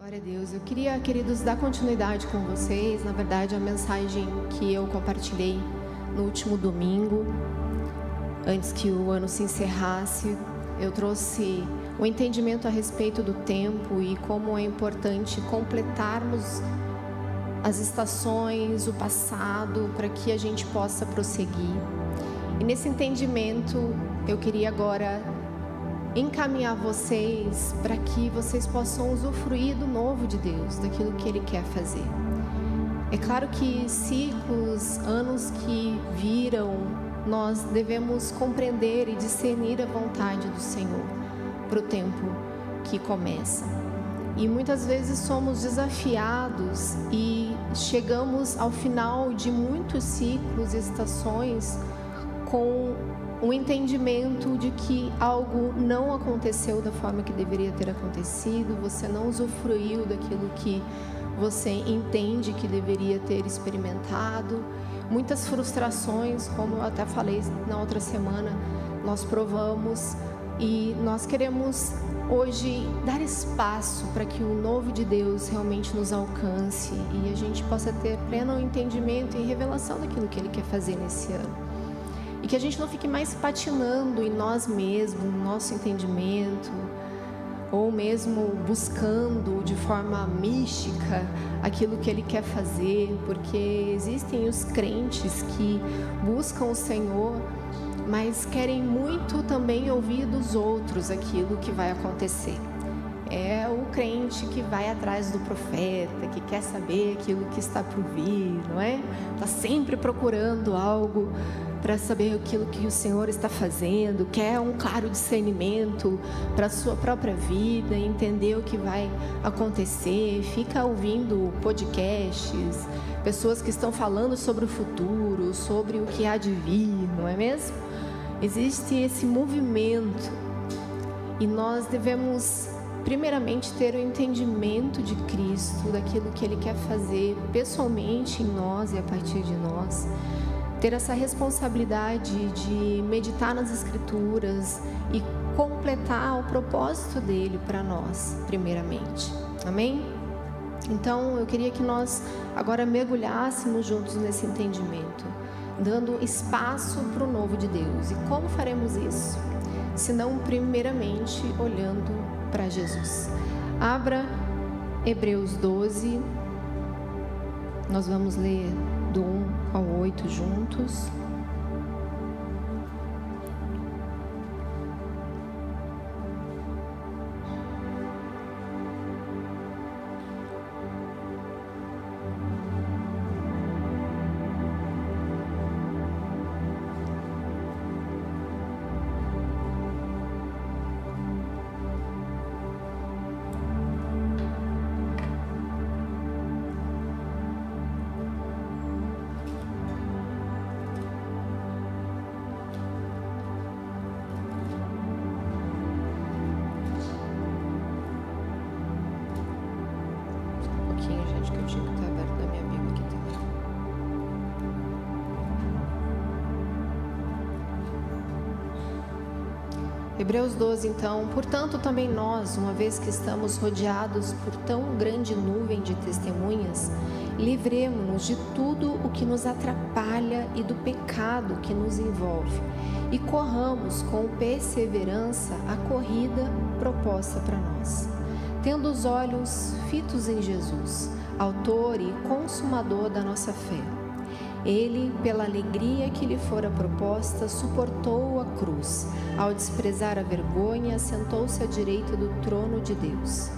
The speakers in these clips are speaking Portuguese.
Glória a Deus. Eu queria, queridos, dar continuidade com vocês. Na verdade, a mensagem que eu compartilhei no último domingo, antes que o ano se encerrasse, eu trouxe o entendimento a respeito do tempo e como é importante completarmos as estações, o passado, para que a gente possa prosseguir. E nesse entendimento, eu queria agora encaminhar vocês para que vocês possam usufruir do novo de Deus, daquilo que Ele quer fazer. É claro que ciclos, anos que viram, nós devemos compreender e discernir a vontade do Senhor para o tempo que começa. E muitas vezes somos desafiados e chegamos ao final de muitos ciclos e estações com um entendimento de que algo não aconteceu da forma que deveria ter acontecido, você não usufruiu daquilo que você entende que deveria ter experimentado. Muitas frustrações, como eu até falei na outra semana, nós provamos e nós queremos hoje dar espaço para que o novo de Deus realmente nos alcance e a gente possa ter pleno entendimento e revelação daquilo que Ele quer fazer nesse ano. E que a gente não fique mais patinando em nós mesmos, no nosso entendimento, ou mesmo buscando de forma mística aquilo que Ele quer fazer, porque existem os crentes que buscam o Senhor, mas querem muito também ouvir dos outros aquilo que vai acontecer. É o crente que vai atrás do profeta, que quer saber aquilo que está por vir, não é? Está sempre procurando algo para saber aquilo que o Senhor está fazendo, quer um claro discernimento para a sua própria vida, entender o que vai acontecer, fica ouvindo podcasts, pessoas que estão falando sobre o futuro, sobre o que há de vir, não é mesmo? Existe esse movimento e nós devemos primeiramente ter o entendimento de Cristo, daquilo que Ele quer fazer pessoalmente em nós e a partir de nós. Ter essa responsabilidade de meditar nas Escrituras e completar o propósito dele para nós, primeiramente. Amém? Então, eu queria que nós agora mergulhássemos juntos nesse entendimento, dando espaço para o novo de Deus. E como faremos isso? Se não, primeiramente, olhando para Jesus. Abra Hebreus 12. Nós vamos ler do 1 ao 8 juntos. Hebreus 12, então, portanto também nós, uma vez que estamos rodeados por tão grande nuvem de testemunhas, livremo-nos de tudo o que nos atrapalha e do pecado que nos envolve, e corramos com perseverança a corrida proposta para nós, tendo os olhos fitos em Jesus, autor e consumador da nossa fé. Ele, pela alegria que lhe fora proposta, suportou a cruz. Ao desprezar a vergonha, assentou-se à direita do trono de Deus.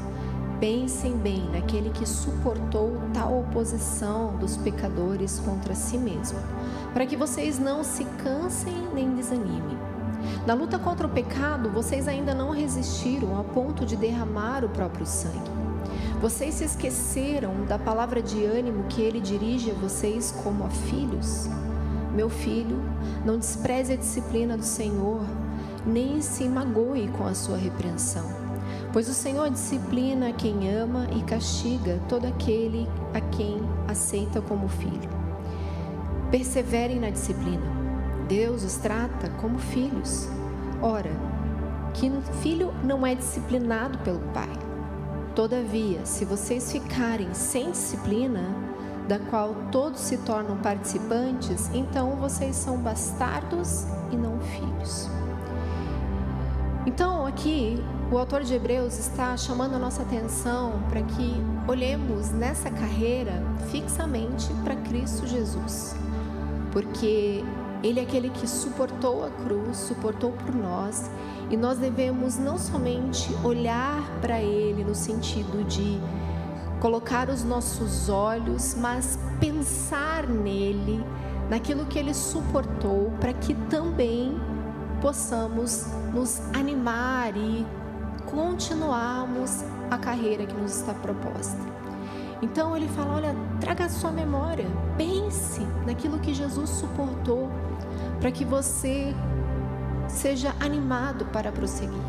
Pensem bem naquele que suportou tal oposição dos pecadores contra si mesmo, para que vocês não se cansem nem desanimem. Na luta contra o pecado, vocês ainda não resistiram a ponto de derramar o próprio sangue. Vocês se esqueceram da palavra de ânimo que Ele dirige a vocês como a filhos? Meu filho, não despreze a disciplina do Senhor, nem se magoe com a sua repreensão. Pois o Senhor disciplina a quem ama e castiga todo aquele a quem aceita como filho. Perseverem na disciplina. Deus os trata como filhos. Ora, que filho não é disciplinado pelo pai? Todavia, se vocês ficarem sem disciplina, da qual todos se tornam participantes, então vocês são bastardos e não filhos. Então aqui o autor de Hebreus está chamando a nossa atenção para que olhemos nessa carreira fixamente para Cristo Jesus, porque Ele é aquele que suportou a cruz, suportou por nós, e nós devemos não somente olhar para Ele no sentido de colocar os nossos olhos, mas pensar nele, naquilo que Ele suportou, para que também possamos nos animar e continuarmos a carreira que nos está proposta. Então Ele fala, olha, traga a sua memória, pense naquilo que Jesus suportou, para que você seja animado para prosseguir,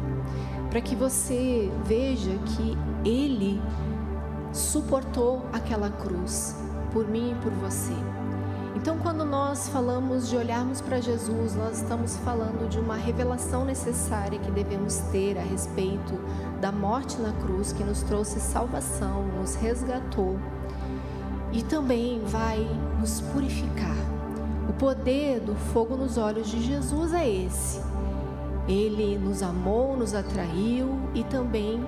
para que você veja que Ele suportou aquela cruz por mim e por você. Então, quando nós falamos de olharmos para Jesus, nós estamos falando de uma revelação necessária que devemos ter a respeito da morte na cruz, que nos trouxe salvação, nos resgatou e também vai nos purificar. O poder do fogo nos olhos de Jesus é esse. Ele nos amou, nos atraiu e também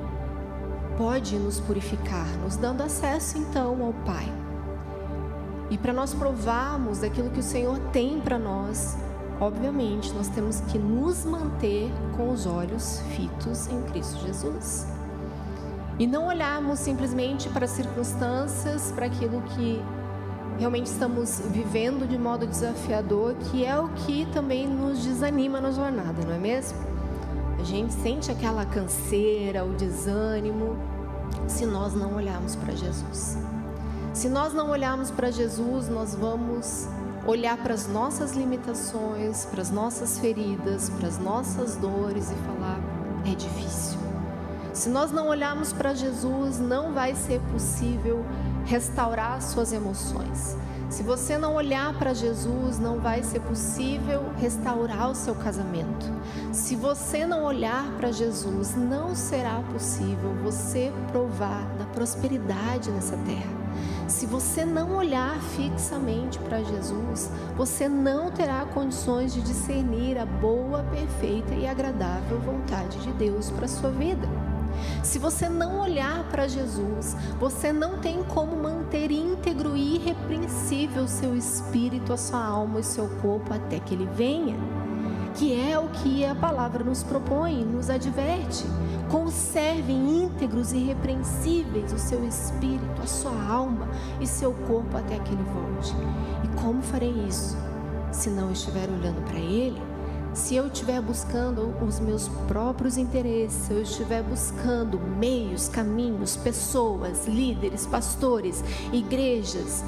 pode nos purificar, nos dando acesso então ao Pai. E para nós provarmos daquilo que o Senhor tem para nós, obviamente nós temos que nos manter com os olhos fitos em Cristo Jesus. E não olharmos simplesmente para as circunstâncias, para aquilo que realmente estamos vivendo de modo desafiador, que é o que também nos desanima na jornada, não é mesmo? A gente sente aquela canseira, o desânimo, se nós não olharmos para Jesus. Se nós não olharmos para Jesus, nós vamos olhar para as nossas limitações, para as nossas feridas, para as nossas dores e falar, é difícil. Se nós não olharmos para Jesus, não vai ser possível restaurar suas emoções. Se você não olhar para Jesus, não vai ser possível restaurar o seu casamento. Se você não olhar para Jesus, não será possível você provar da prosperidade nessa terra. Se você não olhar fixamente para Jesus, você não terá condições de discernir a boa, perfeita e agradável vontade de Deus para a sua vida. Se você não olhar para Jesus, você não tem como manter íntegro e irrepreensível o seu espírito, a sua alma e seu corpo até que Ele venha, que é o que a palavra nos propõe, nos adverte. Conservem íntegros e irrepreensíveis o seu espírito, a sua alma e seu corpo até que Ele volte. E como farei isso se não estiver olhando para Ele? Se eu estiver buscando os meus próprios interesses, se eu estiver buscando meios, caminhos, pessoas, líderes, pastores, igrejas,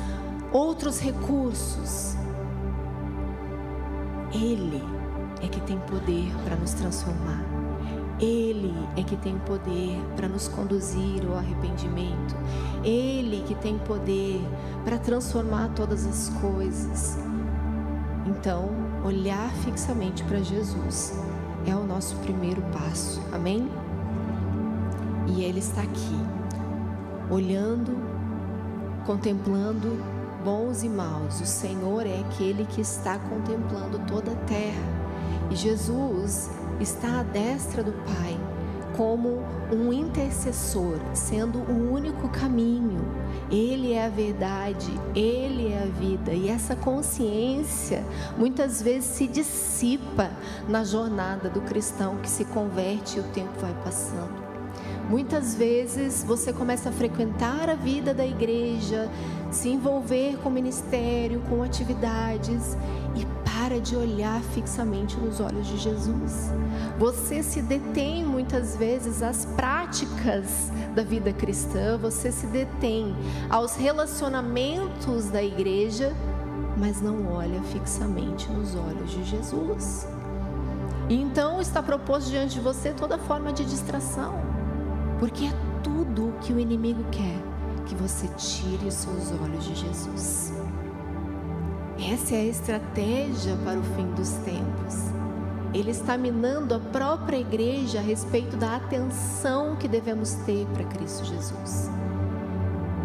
outros recursos, Ele é que tem poder para nos transformar. Ele é que tem poder para nos conduzir ao arrependimento. Ele que tem poder para transformar todas as coisas. Então, olhar fixamente para Jesus é o nosso primeiro passo, amém? E Ele está aqui, olhando, contemplando bons e maus. O Senhor é aquele que está contemplando toda a terra. E Jesus está à destra do Pai, como um intercessor, sendo o único caminho. Ele é a verdade, Ele é a vida. E essa consciência muitas vezes se dissipa na jornada do cristão que se converte e o tempo vai passando. Muitas vezes você começa a frequentar a vida da igreja, se envolver com o ministério, com atividades e para de olhar fixamente nos olhos de Jesus. Você se detém muitas vezes às práticas da vida cristã, você se detém aos relacionamentos da igreja, mas não olha fixamente nos olhos de Jesus. E então está proposto diante de você toda forma de distração, porque é tudo o que o inimigo quer, que você tire os seus olhos de Jesus. Essa é a estratégia para o fim dos tempos. ele está minando a própria igreja a respeito da atenção que devemos ter para Cristo Jesus.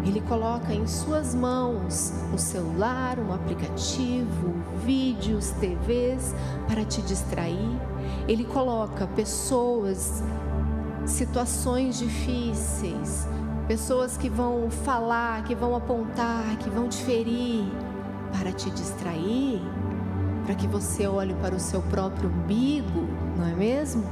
Ele coloca em suas mãos um celular, um aplicativo, vídeos, TVs para te distrair. Ele coloca pessoas, situações difíceis, pessoas que vão falar, que vão apontar, que vão te ferir, para te distrair, para que você olhe para o seu próprio umbigo, não é mesmo?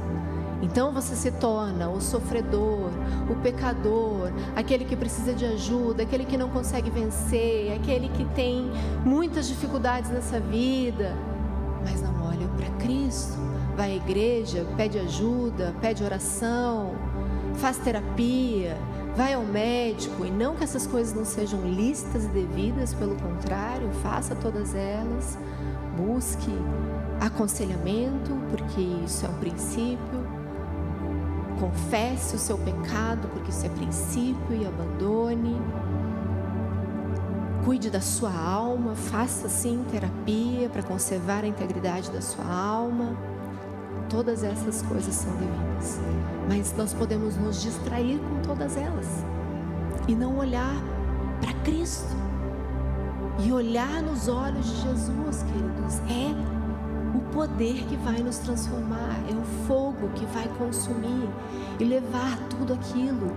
Então você se torna o sofredor, o pecador, aquele que precisa de ajuda, aquele que não consegue vencer, aquele que tem muitas dificuldades nessa vida, mas não olha para Cristo. Vai à igreja, pede ajuda, pede oração, faz terapia, vai ao médico, e não que essas coisas não sejam lícitas e devidas, pelo contrário, faça todas elas, busque aconselhamento, porque isso é um princípio. Confesse o seu pecado, porque isso é princípio, e abandone. Cuide da sua alma, faça sim terapia para conservar a integridade da sua alma. Todas essas coisas são devidas, mas nós podemos nos distrair com todas elas e não olhar para Cristo e olhar nos olhos de Jesus, queridos. É o poder que vai nos transformar, é o fogo que vai consumir e levar tudo aquilo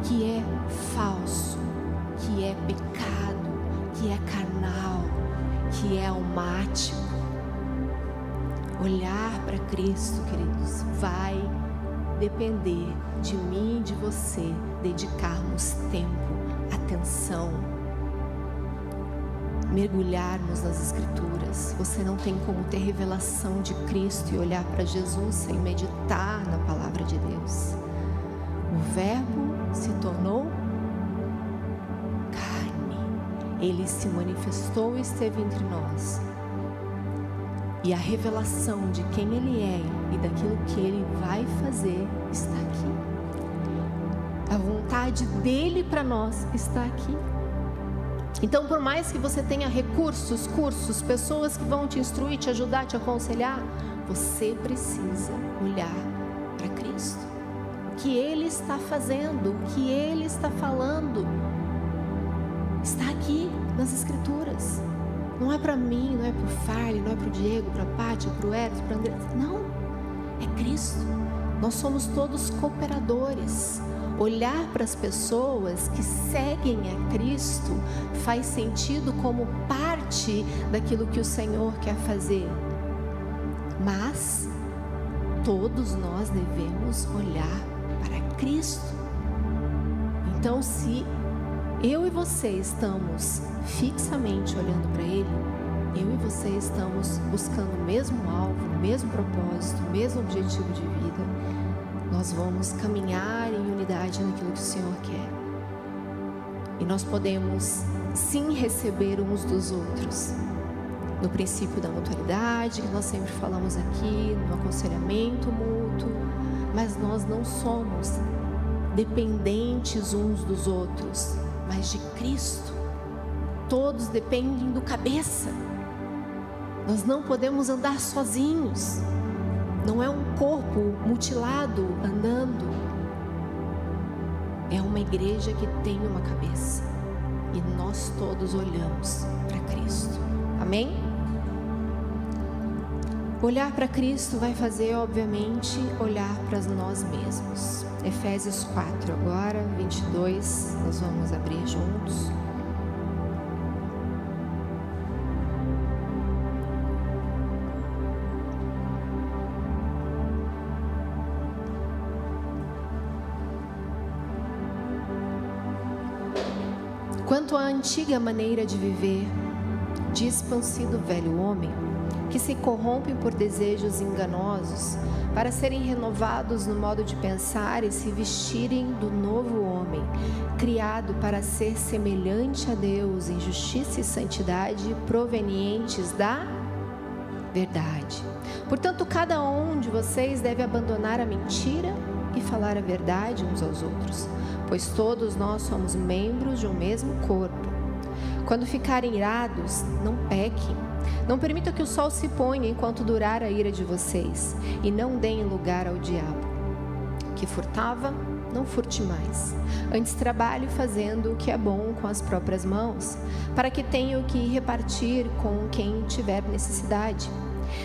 que é falso, que é pecado, que é carnal, que é almático. Olhar para Cristo, queridos, vai depender de mim e de você dedicarmos tempo, atenção, mergulharmos nas Escrituras. Você não tem como ter revelação de Cristo e olhar para Jesus sem meditar na palavra de Deus. O Verbo se tornou carne, ele se manifestou e esteve entre nós. E a revelação de quem ele é e daquilo que ele vai fazer está aqui. A vontade dele para nós está aqui. Então, por mais que você tenha recursos, cursos, pessoas que vão te instruir, te ajudar, te aconselhar, você precisa olhar para Cristo. O que ele está fazendo, o que ele está falando, está aqui nas Escrituras. Não é para mim, não é para o Farley, não é para o Diego, para a Pátia, para o Eros, para o André. Não, é Cristo. Nós somos todos cooperadores. Olhar para as pessoas que seguem a Cristo faz sentido como parte daquilo que o Senhor quer fazer. Mas todos nós devemos olhar para Cristo. Então, se eu e você estamos fixamente olhando para Ele, eu e você estamos buscando o mesmo alvo, o mesmo propósito, o mesmo objetivo de vida, nós vamos caminhar em unidade naquilo que o Senhor quer. E nós podemos sim receber uns dos outros, no princípio da mutualidade, que nós sempre falamos aqui, no aconselhamento mútuo, mas nós não somos dependentes uns dos outros, mas de Cristo. Todos dependem do cabeça. Nós não podemos andar sozinhos. Não é um corpo mutilado andando. É uma igreja que tem uma cabeça. E nós todos olhamos para Cristo. Amém? Olhar para Cristo vai fazer, obviamente, olhar para nós mesmos. Efésios 4 agora, 22, nós vamos abrir juntos. Quanto à antiga maneira de viver, dispam-se do velho homem, que se corrompem por desejos enganosos, para serem renovados no modo de pensar e se vestirem do novo homem, criado para ser semelhante a Deus em justiça e santidade provenientes da verdade. Portanto, cada um de vocês deve abandonar a mentira e falar a verdade uns aos outros, pois todos nós somos membros de um mesmo corpo. Quando ficarem irados, não pequem. Não permita que o sol se ponha enquanto durar a ira de vocês, e não deem lugar ao diabo. Que furtava, não furte mais. Antes trabalhe fazendo o que é bom com as próprias mãos, para que tenha o que repartir com quem tiver necessidade.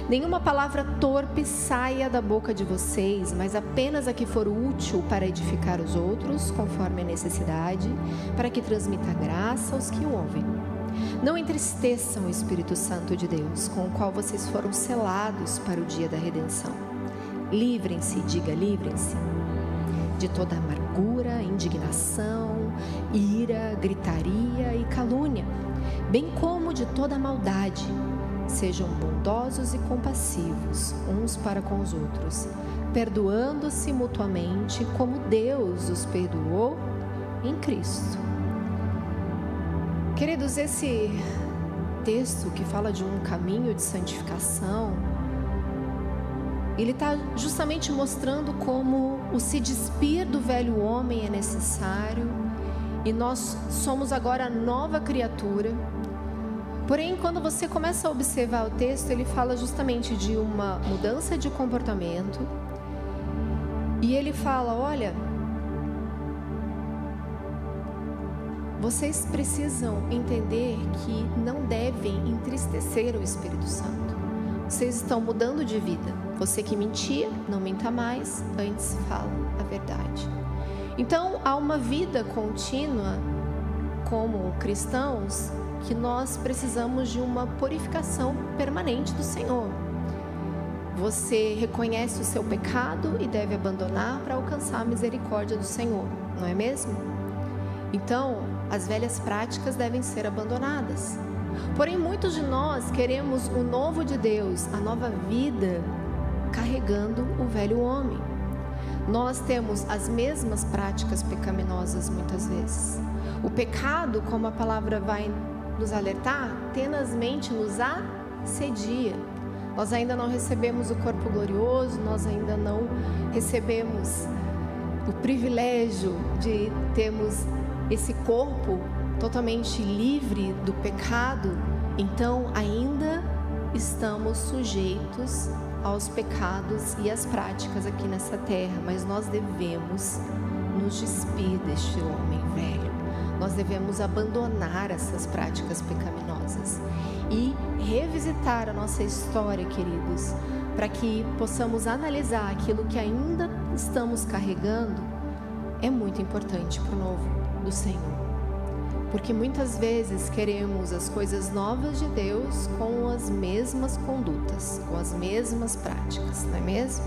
Nenhuma palavra torpe saia da boca de vocês, mas apenas a que for útil para edificar os outros, conforme a necessidade, para que transmita graça aos que o ouvem. Não entristeçam o Espírito Santo de Deus, com o qual vocês foram selados para o dia da redenção. Livrem-se, diga livrem-se, de toda amargura, indignação, ira, gritaria e calúnia, bem como de toda maldade. Sejam bondosos e compassivos uns para com os outros, perdoando-se mutuamente como Deus os perdoou em Cristo. Queridos, esse texto que fala de um caminho de santificação, ele está justamente mostrando como o se despir do velho homem é necessário e nós somos agora nova criatura. Porém, quando você começa a observar o texto, ele fala justamente de uma mudança de comportamento. E ele fala, olha, vocês precisam entender que não devem entristecer o Espírito Santo. Vocês estão mudando de vida. Você que mentia, não minta mais, antes fala a verdade. Então, há uma vida contínua como cristãos que nós precisamos de uma purificação permanente do Senhor. Você reconhece o seu pecado e deve abandonar para alcançar a misericórdia do Senhor, não é mesmo? Então, as velhas práticas devem ser abandonadas. Porém, muitos de nós queremos o novo de Deus, a nova vida, carregando o velho homem. Nós temos as mesmas práticas pecaminosas muitas vezes. O pecado, como a palavra vai nos alertar, tenazmente nos assedia. Nós ainda não recebemos o corpo glorioso, nós ainda não recebemos o privilégio de termos esse corpo totalmente livre do pecado. Então ainda estamos sujeitos aos pecados e às práticas aqui nessa terra, mas nós devemos nos despir deste homem velho. Nós devemos abandonar essas práticas pecaminosas e revisitar a nossa história, queridos, para que possamos analisar aquilo que ainda estamos carregando. É muito importante para o novo do Senhor, porque muitas vezes queremos as coisas novas de Deus com as mesmas condutas, com as mesmas práticas, não é mesmo?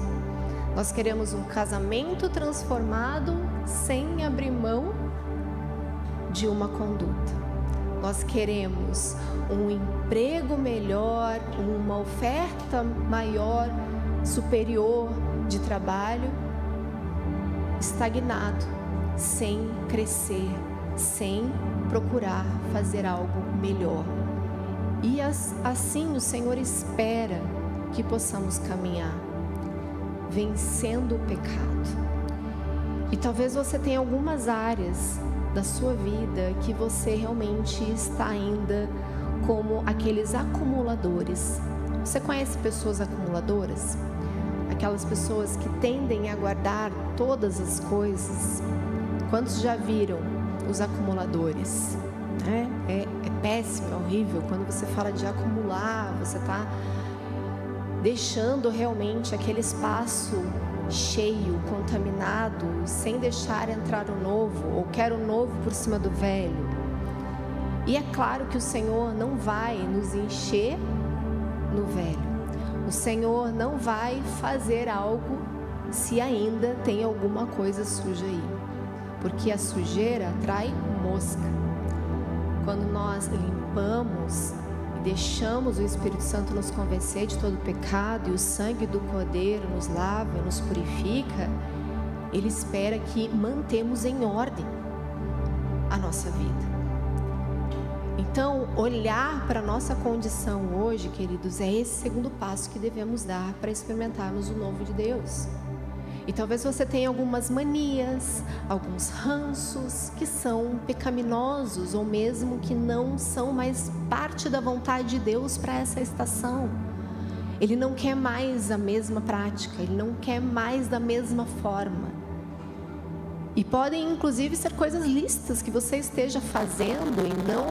Nós queremos um casamento transformado sem abrir mão de uma conduta. Nós queremos um emprego melhor, uma oferta maior, superior de trabalho, estagnado, sem crescer, sem procurar fazer algo melhor. E assim o Senhor espera que possamos caminhar, vencendo o pecado. E talvez você tenha algumas áreas da sua vida que você realmente está ainda como aqueles acumuladores. Você conhece pessoas acumuladoras? Aquelas pessoas que tendem a guardar todas as coisas. Quantos já viram os acumuladores? É péssimo, é horrível. Quando você fala de acumular, você está deixando realmente aquele espaço cheio, contaminado, sem deixar entrar o novo, ou quer o novo por cima do velho. E é claro que o Senhor não vai nos encher no velho. O Senhor não vai fazer algo se ainda tem alguma coisa suja aí, porque a sujeira atrai mosca. Quando nós limpamos e deixamos o Espírito Santo nos convencer de todo pecado, e o sangue do Cordeiro nos lava, nos purifica, Ele espera que mantemos em ordem a nossa vida. Então, olhar para a nossa condição hoje, queridos, é esse segundo passo que devemos dar para experimentarmos o novo de Deus. E talvez você tenha algumas manias, alguns ranços que são pecaminosos ou mesmo que não são mais parte da vontade de Deus para essa estação. Ele não quer mais a mesma prática, ele não quer mais da mesma forma. E podem inclusive ser coisas lícitas que você esteja fazendo e não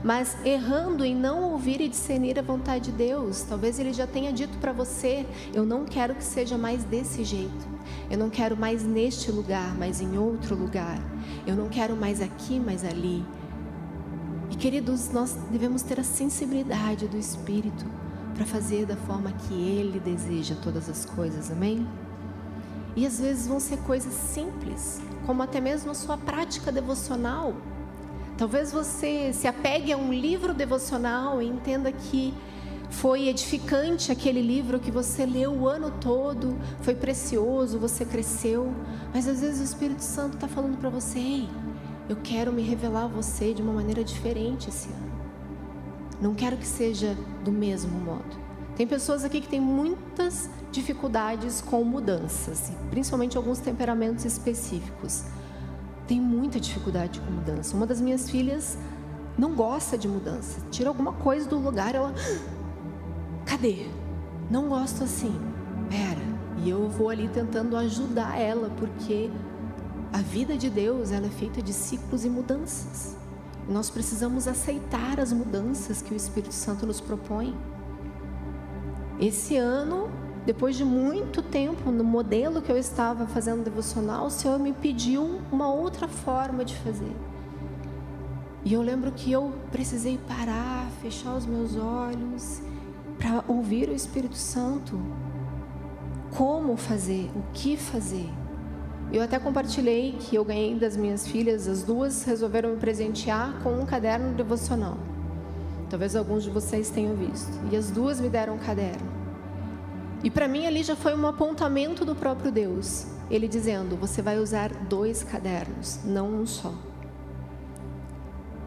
mas errando em não ouvir e discernir a vontade de Deus. Talvez Ele já tenha dito para você: eu não quero que seja mais desse jeito, eu não quero mais neste lugar, mas em outro lugar, eu não quero mais aqui, mas ali. E queridos, nós devemos ter a sensibilidade do Espírito para fazer da forma que Ele deseja todas as coisas, amém? E às vezes vão ser coisas simples, como até mesmo a sua prática devocional. Talvez você se apegue a um livro devocional e entenda que foi edificante aquele livro que você leu o ano todo, foi precioso, você cresceu, mas às vezes o Espírito Santo está falando para você: ei, eu quero me revelar a você de uma maneira diferente esse ano. Não quero que seja do mesmo modo. Tem pessoas aqui que têm muitas dificuldades com mudanças, principalmente alguns temperamentos específicos. Tem muita dificuldade com mudança. Uma das minhas filhas não gosta de mudança. Tira alguma coisa do lugar, ela... cadê? Não gosto assim. Pera. E eu vou ali tentando ajudar ela, porque a vida de Deus, ela é feita de ciclos e mudanças. E nós precisamos aceitar as mudanças que o Espírito Santo nos propõe. Esse ano, depois de muito tempo, no modelo que eu estava fazendo devocional, o Senhor me pediu uma outra forma de fazer. E eu lembro que eu precisei parar, fechar os meus olhos, para ouvir o Espírito Santo. Como fazer, o que fazer. Eu até compartilhei que eu ganhei das minhas filhas, as duas resolveram me presentear com um caderno devocional. Talvez alguns de vocês tenham visto. E as duas me deram um caderno. E para mim ali já foi um apontamento do próprio Deus. Ele dizendo: você vai usar 2 cadernos, não um só.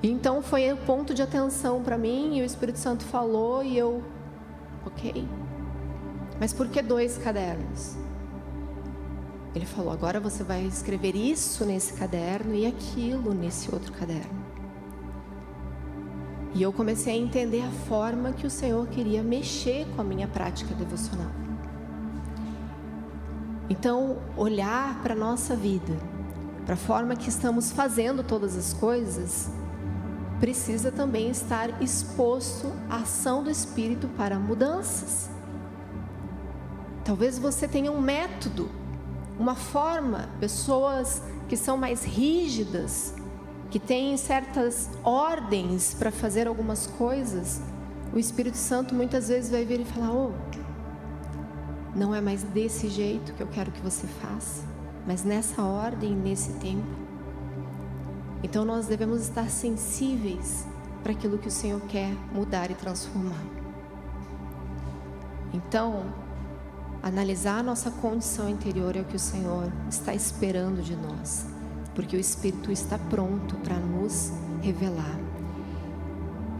E então foi o ponto de atenção para mim, e o Espírito Santo falou, e eu, ok. Mas por que 2 cadernos? Ele falou: agora você vai escrever isso nesse caderno e aquilo nesse outro caderno. E eu comecei a entender a forma que o Senhor queria mexer com a minha prática devocional. Então, olhar para a nossa vida, para a forma que estamos fazendo todas as coisas, precisa também estar exposto à ação do Espírito para mudanças. Talvez você tenha um método, uma forma, pessoas que são mais rígidas, que têm certas ordens para fazer algumas coisas. O Espírito Santo muitas vezes vai vir e falar: oh, não é mais desse jeito que eu quero que você faça, mas nessa ordem, nesse tempo. Então nós devemos estar sensíveis para aquilo que o Senhor quer mudar e transformar. Então, analisar a nossa condição interior é o que o Senhor está esperando de nós, porque o Espírito está pronto para nos revelar.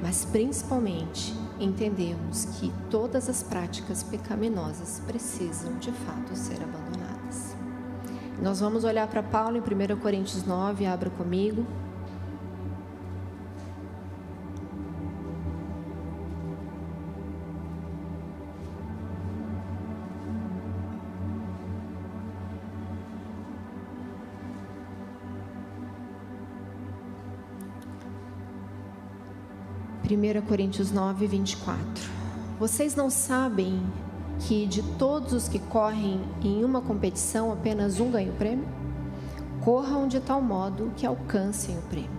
Mas principalmente entendemos que todas as práticas pecaminosas precisam de fato ser abandonadas. Nós vamos olhar para Paulo em 1 Coríntios 9, abra comigo. Primeira Coríntios 9, 24. Vocês não sabem que de todos os que correm em uma competição, apenas um ganha o prêmio? Corram de tal modo que alcancem o prêmio.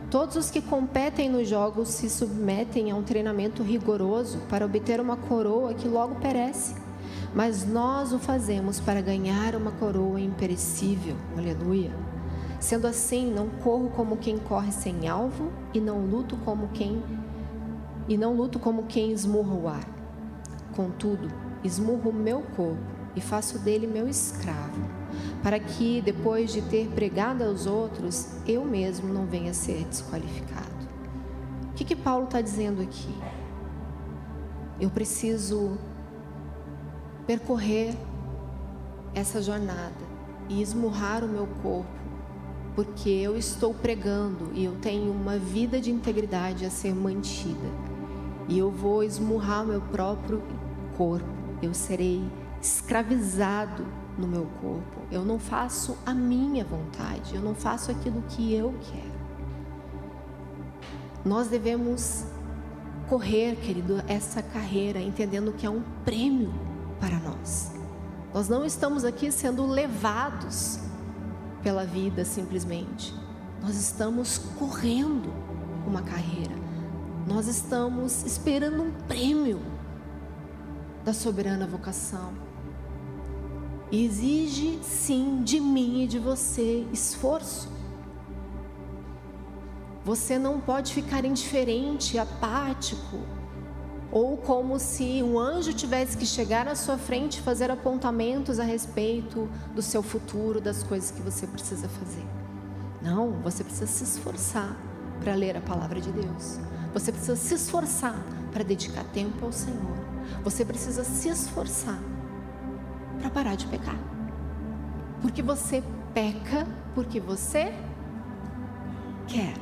Todos os que competem nos jogos se submetem a um treinamento rigoroso para obter uma coroa que logo perece. Mas nós o fazemos para ganhar uma coroa imperecível. Aleluia. Sendo assim, não corro como quem corre sem alvo e não luto como quem esmurra o ar. Contudo, esmurro o meu corpo e faço dele meu escravo, para que, depois de ter pregado aos outros, eu mesmo não venha a ser desqualificado. O que Paulo está dizendo aqui? Eu preciso percorrer essa jornada e esmurrar o meu corpo, porque eu estou pregando e eu tenho uma vida de integridade a ser mantida, e eu vou esmurrar o meu próprio corpo, eu serei escravizado no meu corpo, eu não faço a minha vontade, eu não faço aquilo que eu quero. Nós devemos correr, querido, essa carreira, entendendo que é um prêmio para nós. Nós não estamos aqui sendo levados pela vida simplesmente. Nós estamos correndo uma carreira. Nós estamos esperando um prêmio da soberana vocação. E exige sim de mim e de você esforço. Você não pode ficar indiferente, apático, ou como se um anjo tivesse que chegar à sua frente e fazer apontamentos a respeito do seu futuro, das coisas que você precisa fazer. Não, você precisa se esforçar para ler a palavra de Deus. Você precisa se esforçar para dedicar tempo ao Senhor. Você precisa se esforçar para parar de pecar. Porque você peca porque você quer.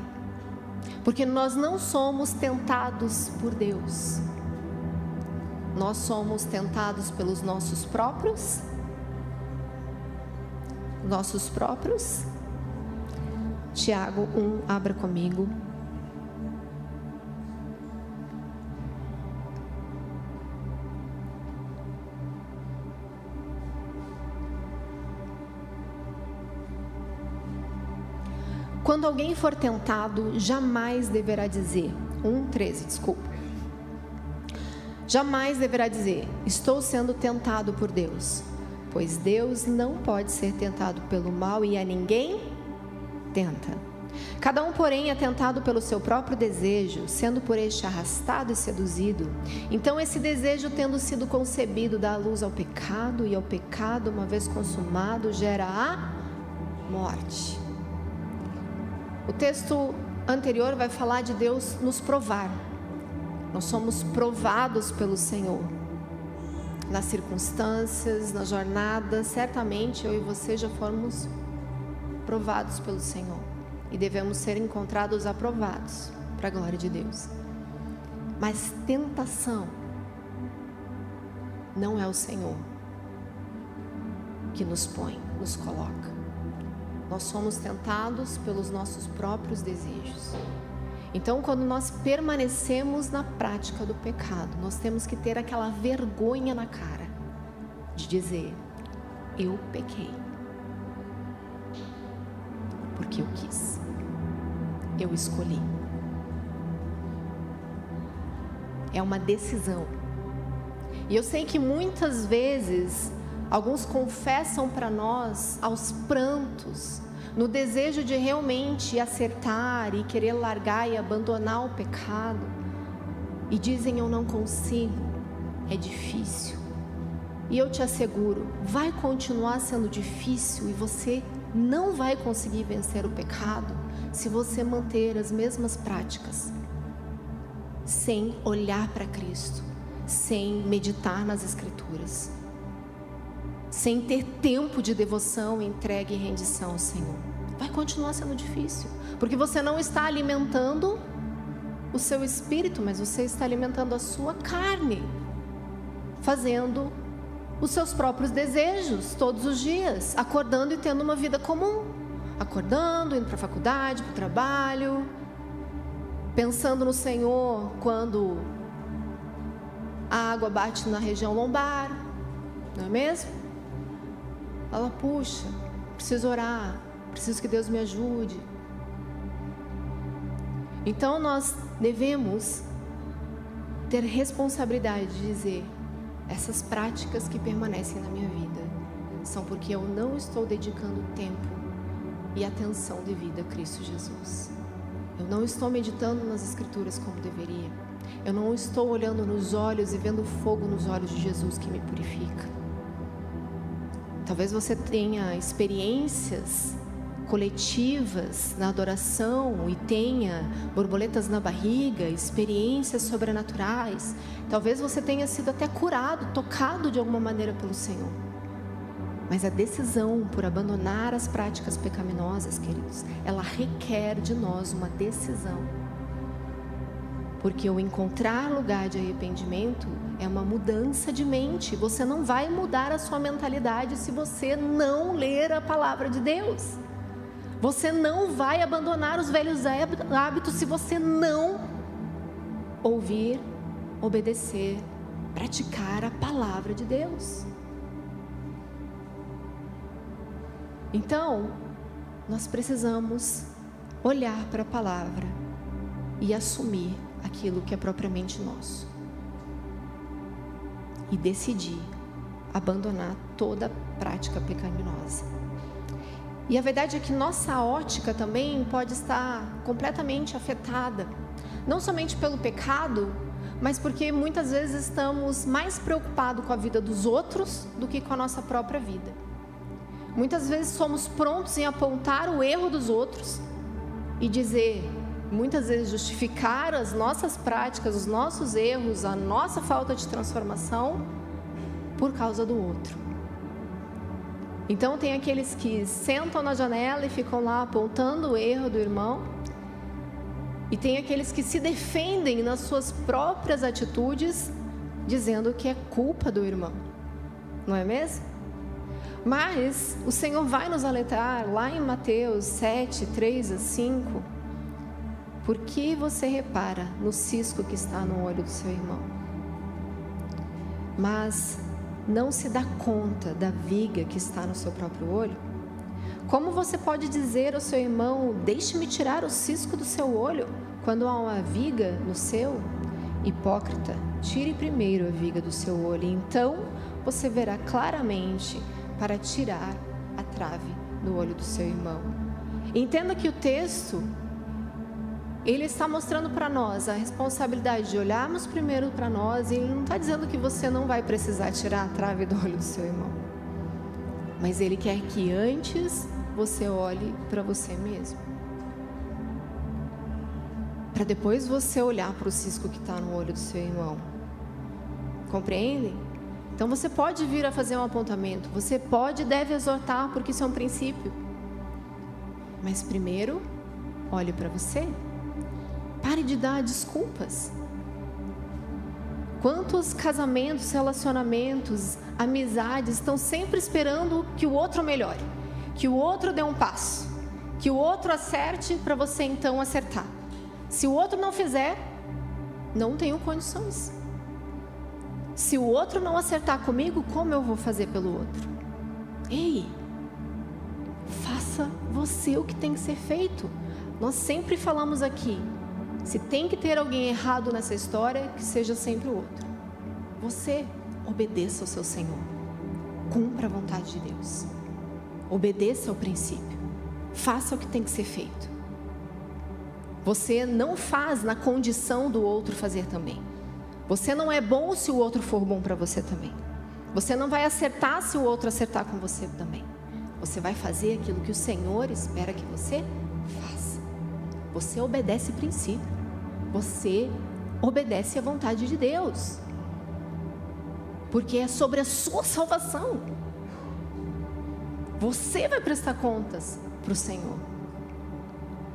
Porque nós não somos tentados por Deus. Nós somos tentados pelos nossos próprios. Tiago 1, abra comigo. Quando alguém for tentado, jamais deverá dizer, 1:13, desculpa. Jamais deverá dizer, estou sendo tentado por Deus, pois Deus não pode ser tentado pelo mal e a ninguém tenta. Cada um, porém, é tentado pelo seu próprio desejo, sendo por este arrastado e seduzido. Então esse desejo, tendo sido concebido, dá luz ao pecado, e ao pecado, uma vez consumado, gera a morte. O texto anterior vai falar de Deus nos provar. Nós somos provados pelo Senhor. Nas circunstâncias, na jornada, certamente eu e você já fomos provados pelo Senhor. E devemos ser encontrados aprovados para a glória de Deus. Mas tentação não é o Senhor que nos põe, nos coloca. Nós somos tentados pelos nossos próprios desejos. Então, quando nós permanecemos na prática do pecado, nós temos que ter aquela vergonha na cara de dizer, eu pequei. Porque eu quis. Eu escolhi. É uma decisão. E eu sei que muitas vezes alguns confessam para nós aos prantos, no desejo de realmente acertar e querer largar e abandonar o pecado, e dizem, eu não consigo, é difícil. E eu te asseguro, vai continuar sendo difícil e você não vai conseguir vencer o pecado se você manter as mesmas práticas, sem olhar para Cristo, sem meditar nas Escrituras, sem ter tempo de devoção, entrega e rendição ao Senhor. Vai continuar sendo difícil, porque você não está alimentando o seu espírito, mas você está alimentando a sua carne, fazendo os seus próprios desejos todos os dias, acordando e tendo uma vida comum, acordando, indo para a faculdade, para o trabalho, pensando no Senhor quando a água bate na região lombar, não é mesmo? Fala, puxa, preciso orar, preciso que Deus me ajude. Então nós devemos ter responsabilidade de dizer, essas práticas que permanecem na minha vida são porque eu não estou dedicando tempo e atenção devida a Cristo Jesus. Eu não estou meditando nas Escrituras como deveria. Eu não estou olhando nos olhos e vendo fogo nos olhos de Jesus que me purifica. Talvez você tenha experiências coletivas na adoração e tenha borboletas na barriga, experiências sobrenaturais. Talvez você tenha sido até curado, tocado de alguma maneira pelo Senhor. Mas a decisão por abandonar as práticas pecaminosas, queridos, ela requer de nós uma decisão. Porque o encontrar lugar de arrependimento é uma mudança de mente. Você não vai mudar a sua mentalidade se você não ler a palavra de Deus. Você não vai abandonar os velhos hábitos se você não ouvir, obedecer, praticar a palavra de Deus. Então, nós precisamos olhar para a palavra e assumir aquilo que é propriamente nosso. E decidir abandonar toda prática pecaminosa. E a verdade é que nossa ótica também pode estar completamente afetada. Não somente pelo pecado, mas porque muitas vezes estamos mais preocupados com a vida dos outros do que com a nossa própria vida. Muitas vezes somos prontos em apontar o erro dos outros e dizer, muitas vezes justificar as nossas práticas, os nossos erros, a nossa falta de transformação por causa do outro. Então tem aqueles que sentam na janela e ficam lá apontando o erro do irmão, e tem aqueles que se defendem nas suas próprias atitudes, dizendo que é culpa do irmão, não é mesmo? Mas o Senhor vai nos alertar lá em Mateus 7, 3-5, por que você repara no cisco que está no olho do seu irmão, mas não se dá conta da viga que está no seu próprio olho? Como você pode dizer ao seu irmão, deixe-me tirar o cisco do seu olho, quando há uma viga no seu? Hipócrita, tire primeiro a viga do seu olho, e então você verá claramente para tirar a trave do olho do seu irmão. Entenda que o texto, ele está mostrando para nós a responsabilidade de olharmos primeiro para nós, e ele não está dizendo que você não vai precisar tirar a trave do olho do seu irmão, mas ele quer que antes você olhe para você mesmo, para depois você olhar para o cisco que está no olho do seu irmão. Compreendem? Então você pode vir a fazer um apontamento, você pode e deve exortar, porque isso é um princípio, mas primeiro olhe para você. Pare de dar desculpas. Quantos casamentos, relacionamentos, amizades estão sempre esperando que o outro melhore, que o outro dê um passo, que o outro acerte para você então acertar. Se o outro não fizer, não tenho condições. Se o outro não acertar comigo, como eu vou fazer pelo outro? Ei, faça você o que tem que ser feito. Nós sempre falamos aqui, se tem que ter alguém errado nessa história, que seja sempre o outro. Você obedeça ao seu Senhor, cumpra a vontade de Deus, obedeça ao princípio, faça o que tem que ser feito. Você não faz na condição do outro fazer também. Você não é bom se o outro for bom para você também. Você não vai acertar se o outro acertar com você também. Você vai fazer aquilo que o Senhor espera que você faça. Você obedece o princípio. Você obedece à vontade de Deus. Porque é sobre a sua salvação. Você vai prestar contas para o Senhor.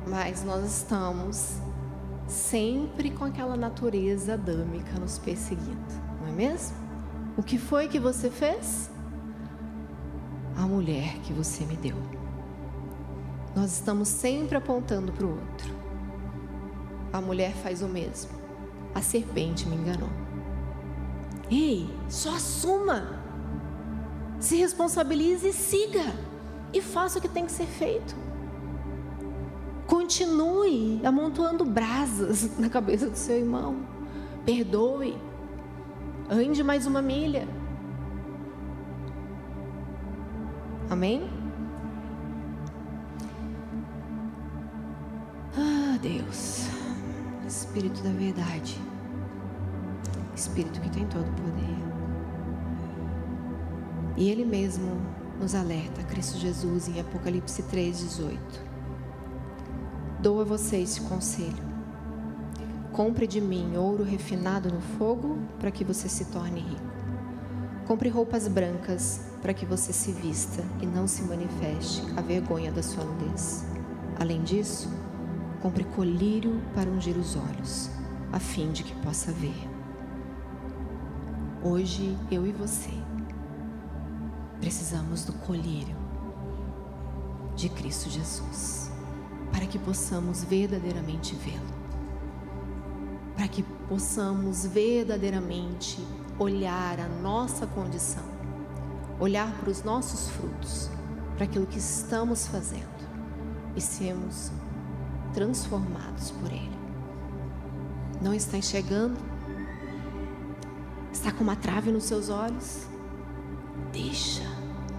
Mas nós estamos sempre com aquela natureza adâmica nos perseguindo, não é mesmo? O que foi que você fez? A mulher que você me deu. Nós estamos sempre apontando para o outro. A mulher faz o mesmo. A serpente me enganou. Ei, só assuma. Se responsabilize e siga. E faça o que tem que ser feito. Continue amontoando brasas na cabeça do seu irmão. Perdoe. Ande mais uma milha. Amém? Ah, Deus, Espírito da verdade, Espírito que tem todo o poder. E Ele mesmo nos alerta, Cristo Jesus, em Apocalipse 3:18. Dou a você esse conselho: compre de mim ouro refinado no fogo, para que você se torne rico. Compre roupas brancas para que você se vista e não se manifeste a vergonha da sua nudez. Além disso, compre colírio para ungir os olhos, a fim de que possa ver. Hoje, eu e você precisamos do colírio de Cristo Jesus, para que possamos verdadeiramente vê-lo, para que possamos verdadeiramente olhar a nossa condição, olhar para os nossos frutos, para aquilo que estamos fazendo e sermos transformados por Ele. Não está enxergando? Está com uma trave nos seus olhos? Deixa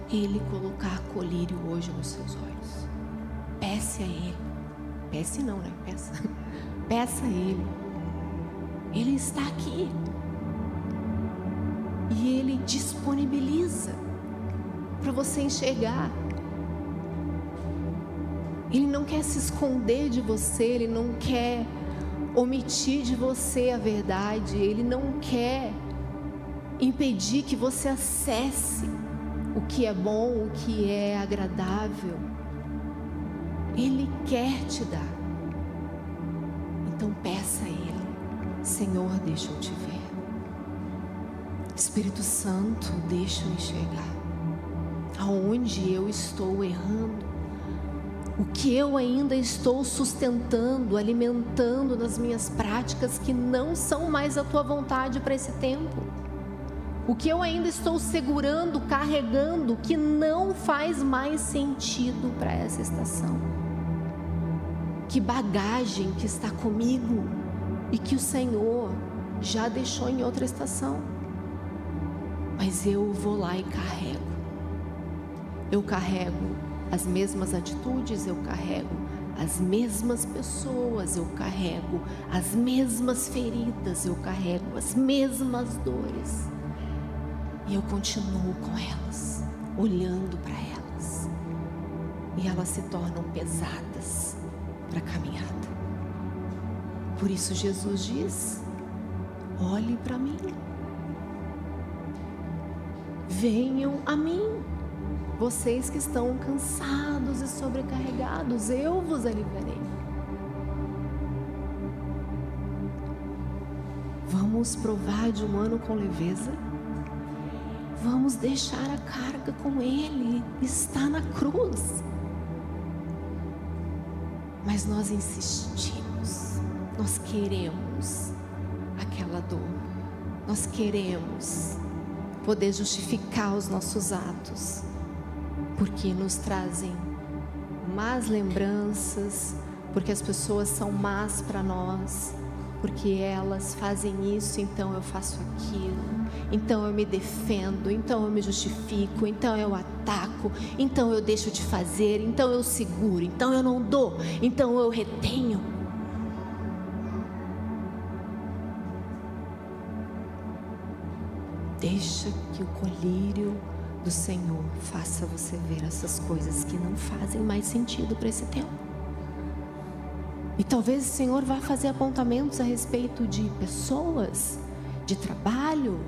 Ele colocar colírio hoje nos seus olhos. Peça a Ele. Peça não, né? Peça a Ele. Ele está aqui. E Ele disponibiliza para você enxergar. Ele não quer se esconder de você, Ele não quer omitir de você a verdade, Ele não quer impedir que você acesse o que é bom, o que é agradável. Ele quer te dar. Então peça a Ele: Senhor, deixa eu te ver. Espírito Santo, deixa eu enxergar aonde eu estou errando, o que eu ainda estou sustentando, alimentando nas minhas práticas que não são mais a tua vontade para esse tempo, o que eu ainda estou segurando, carregando, que não faz mais sentido para essa estação. Que bagagem que está comigo e que o Senhor já deixou em outra estação, mas eu vou lá e carrego. Eu carrego as mesmas atitudes, eu carrego as mesmas pessoas, eu carrego as mesmas feridas, eu carrego as mesmas dores. E eu continuo com elas, olhando para elas. E elas se tornam pesadas para a caminhada. Por isso Jesus diz: olhe para mim. Venham a mim, vocês que estão cansados e sobrecarregados, eu vos aliviarei. Vamos provar de um ano com leveza. Vamos deixar a carga com Ele, está na cruz. Mas nós insistimos, nós queremos aquela dor, nós queremos poder justificar os nossos atos, porque nos trazem más lembranças, porque as pessoas são más para nós, porque elas fazem isso, então eu faço aquilo, então eu me defendo, então eu me justifico, então eu ataco, então eu deixo de fazer, então eu seguro, então eu não dou, então eu retenho. Deixa que o colírio do Senhor faça você ver essas coisas que não fazem mais sentido para esse tempo. E talvez o Senhor vá fazer apontamentos a respeito de pessoas, de trabalho,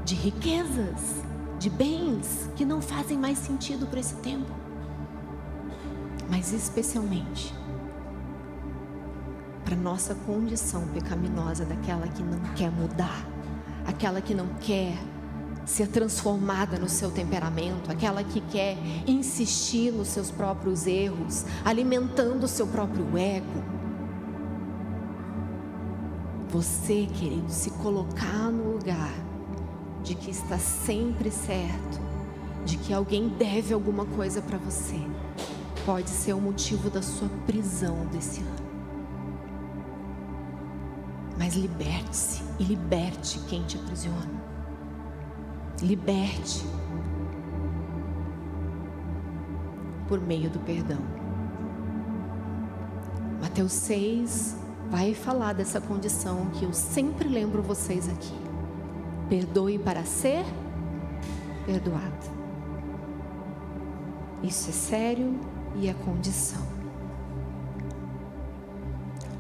de riquezas, de bens que não fazem mais sentido para esse tempo. Mas especialmente para nossa condição pecaminosa, daquela que não quer mudar, aquela que não quer ser transformada no seu temperamento, aquela que quer insistir nos seus próprios erros, alimentando o seu próprio ego. Você, querido, se colocar no lugar de que está sempre certo, de que alguém deve alguma coisa para você, pode ser o motivo da sua prisão desse ano. Mas liberte-se e liberte quem te aprisiona. Liberte por meio do perdão. Mateus 6 vai falar dessa condição que eu sempre lembro vocês aqui. Perdoe para ser perdoado. Isso é sério e é condição.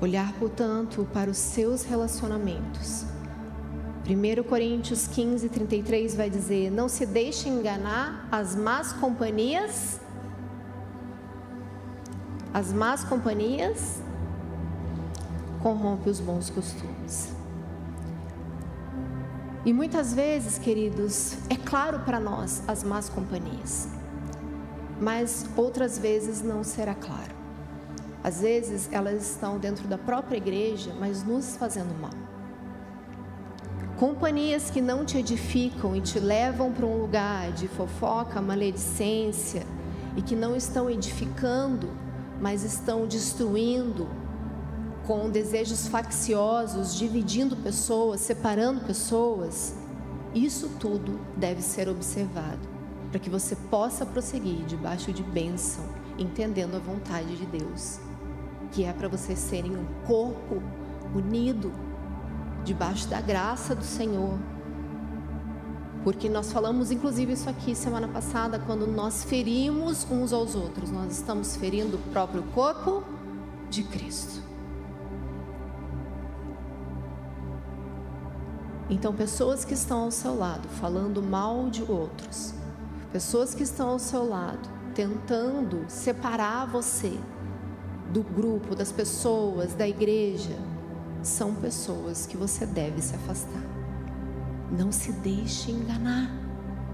Olhar, portanto, para os seus relacionamentos 1 Coríntios 15, 33 vai dizer: não se deixe enganar, as más companhias corrompem os bons costumes. E muitas vezes, queridos, é claro para nós as más companhias, mas outras vezes não será claro. Às vezes elas estão dentro da própria igreja, mas nos fazendo mal. Companhias que não te edificam e te levam para um lugar de fofoca, maledicência, e que não estão edificando, mas estão destruindo, com desejos facciosos, dividindo pessoas, separando pessoas. Isso tudo deve ser observado, para que você possa prosseguir debaixo de bênção, entendendo a vontade de Deus, que é para vocês serem um corpo unido, debaixo da graça do Senhor. Porque nós falamos inclusive isso aqui semana passada, quando nós ferimos uns aos outros, nós estamos ferindo o próprio corpo de Cristo. Então, pessoas que estão ao seu lado falando mal de outros, pessoas que estão ao seu lado tentando separar você do grupo, das pessoas, da igreja, são pessoas que você deve se afastar. Não se deixe enganar.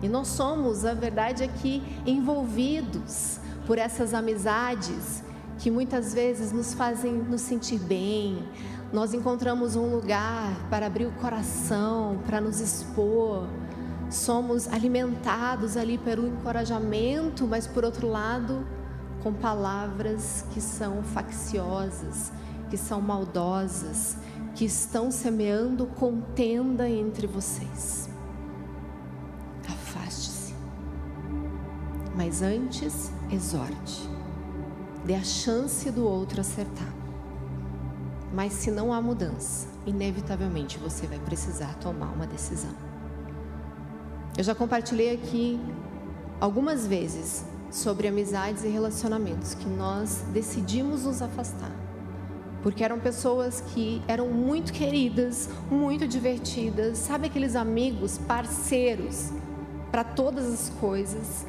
E nós somos, a verdade é que, envolvidos por essas amizades que muitas vezes nos fazem nos sentir bem. Nós encontramos um lugar para abrir o coração, para nos expor. Somos alimentados ali pelo encorajamento, mas por outro lado, com palavras que são facciosas, que são maldosas, que estão semeando contenda entre vocês. Afaste-se. Mas antes, exorte. Dê a chance do outro acertar. Mas se não há mudança, inevitavelmente você vai precisar tomar uma decisão. Eu já compartilhei aqui algumas vezes sobre amizades e relacionamentos que nós decidimos nos afastar, porque eram pessoas que eram muito queridas, muito divertidas, sabe, aqueles amigos, parceiros para todas as coisas,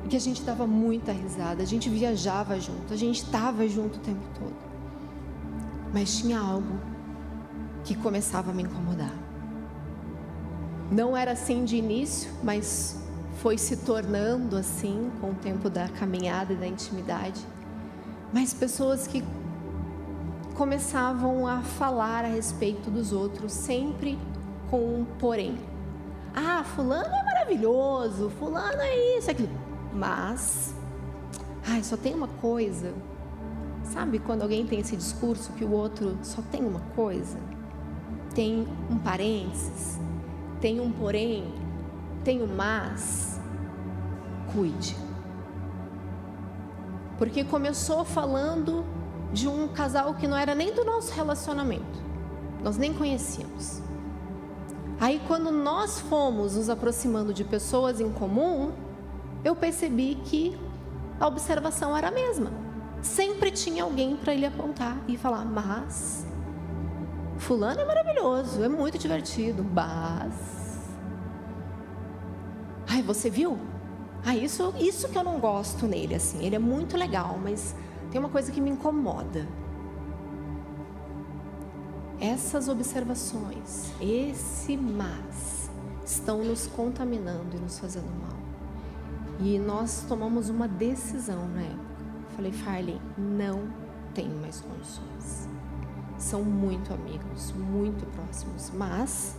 e que a gente dava muita risada, a gente viajava junto, a gente estava junto o tempo todo. Mas tinha algo que começava a me incomodar. Não era assim de início, mas foi se tornando assim com o tempo da caminhada e da intimidade. Mas pessoas que começavam a falar a respeito dos outros, sempre com um porém. Ah, fulano é maravilhoso, fulano é isso, aquilo. Mas, só tem uma coisa. Sabe quando alguém tem esse discurso que o outro só tem uma coisa? Tem um parênteses, tem um porém, tem um mas. Cuide. Porque começou falando de um casal que não era nem do nosso relacionamento. Nós nem conhecíamos. Aí quando nós fomos nos aproximando de pessoas em comum, eu percebi que a observação era a mesma. Sempre tinha alguém para ele apontar e falar, mas fulano é maravilhoso, é muito divertido, mas... você viu? Isso que eu não gosto nele, assim, ele é muito legal, mas tem uma coisa que me incomoda. Essas observações, esse mas, estão nos contaminando e nos fazendo mal. E nós tomamos uma decisão na época. Falei, Farley, não tenho mais condições. São muito amigos, muito próximos, mas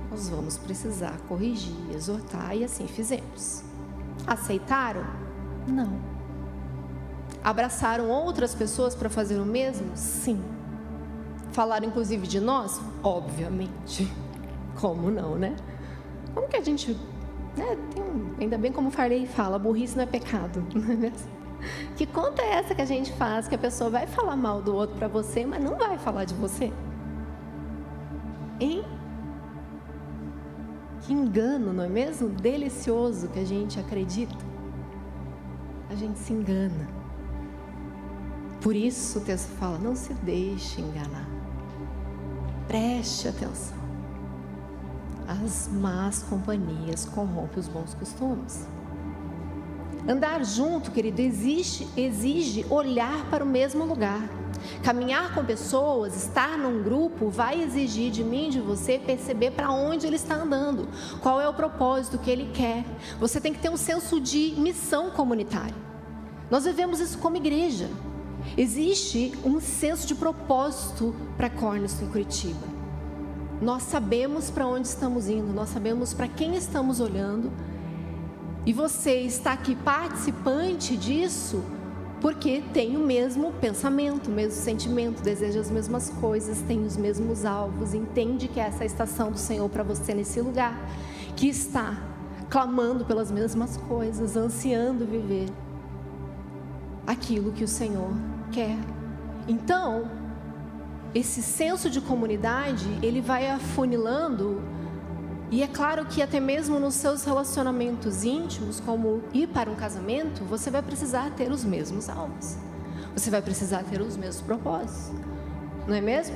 nós vamos precisar corrigir, exortar, e assim fizemos. Aceitaram? Não. Abraçaram outras pessoas para fazer o mesmo? Sim. Falaram inclusive de nós? Obviamente. Como não, né? Como que a gente... ainda bem como o Farley fala, burrice não é pecado, não é mesmo? Que conta é essa que a gente faz, que a pessoa vai falar mal do outro para você, mas não vai falar de você? Hein? Que engano, não é mesmo? Delicioso que a gente acredita. A gente se engana. Por isso o texto fala, não se deixe enganar. Preste atenção. as más companhias corrompem os bons costumes. Andar junto, querido, exige olhar para o mesmo lugar. Caminhar com pessoas, estar num grupo, vai exigir de mim, de você, perceber para onde ele está andando, qual é o propósito que ele quer. Você tem que ter um senso de missão comunitária. Nós vivemos isso como igreja. Existe um senso de propósito para Cornerstone em Curitiba. Nós sabemos para onde estamos indo, nós sabemos para quem estamos olhando. E você está aqui participante disso porque tem o mesmo pensamento, o mesmo sentimento, deseja as mesmas coisas, tem os mesmos alvos, entende que essa é a estação do Senhor para você nesse lugar, que está clamando pelas mesmas coisas, ansiando viver aquilo que o Senhor quer. Então, esse senso de comunidade, ele vai afunilando. E é claro que até mesmo nos seus relacionamentos íntimos, como ir para um casamento, você vai precisar ter os mesmos alvos. Você vai precisar ter os mesmos propósitos. Não é mesmo?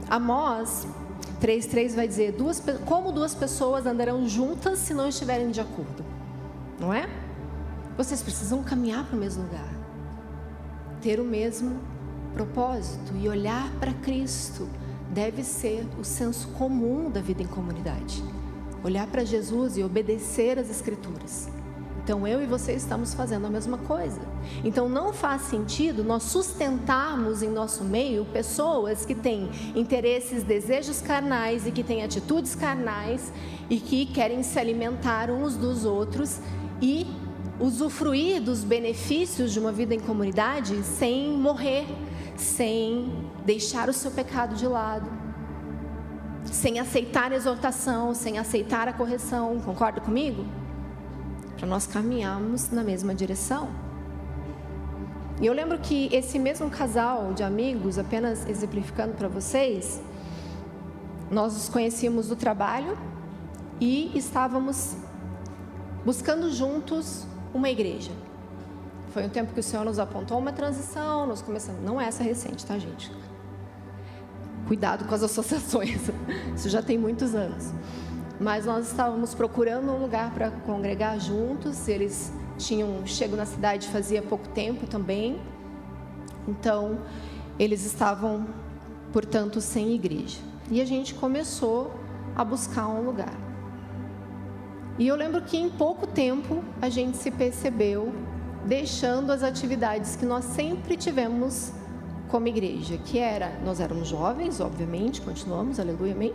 Amós 3:3 vai dizer, como duas pessoas andarão juntas se não estiverem de acordo? Não é? Vocês precisam caminhar para o mesmo lugar. Ter o mesmo propósito e olhar para Cristo. Deve ser o senso comum da vida em comunidade. Olhar para Jesus e obedecer às Escrituras. Então eu e você estamos fazendo a mesma coisa. Então não faz sentido nós sustentarmos em nosso meio pessoas que têm interesses, desejos carnais e que têm atitudes carnais e que querem se alimentar uns dos outros e usufruir dos benefícios de uma vida em comunidade sem morrer, sem deixar o seu pecado de lado, sem aceitar a exortação, sem aceitar a correção. Concorda comigo? Para nós caminharmos na mesma direção. E eu lembro que esse mesmo casal de amigos, apenas exemplificando para vocês, nós nos conhecíamos do trabalho e estávamos buscando juntos uma igreja. Foi um tempo que o Senhor nos apontou uma transição, nós começamos, não é essa recente, tá, gente? Cuidado com as associações, isso já tem muitos anos. Mas nós estávamos procurando um lugar para congregar juntos, eles tinham chego na cidade fazia pouco tempo também, então eles estavam, portanto, sem igreja. E a gente começou a buscar um lugar. E eu lembro que em pouco tempo a gente se percebeu deixando as atividades que nós sempre tivemos como igreja, que era, nós éramos jovens, obviamente, continuamos, aleluia, amém,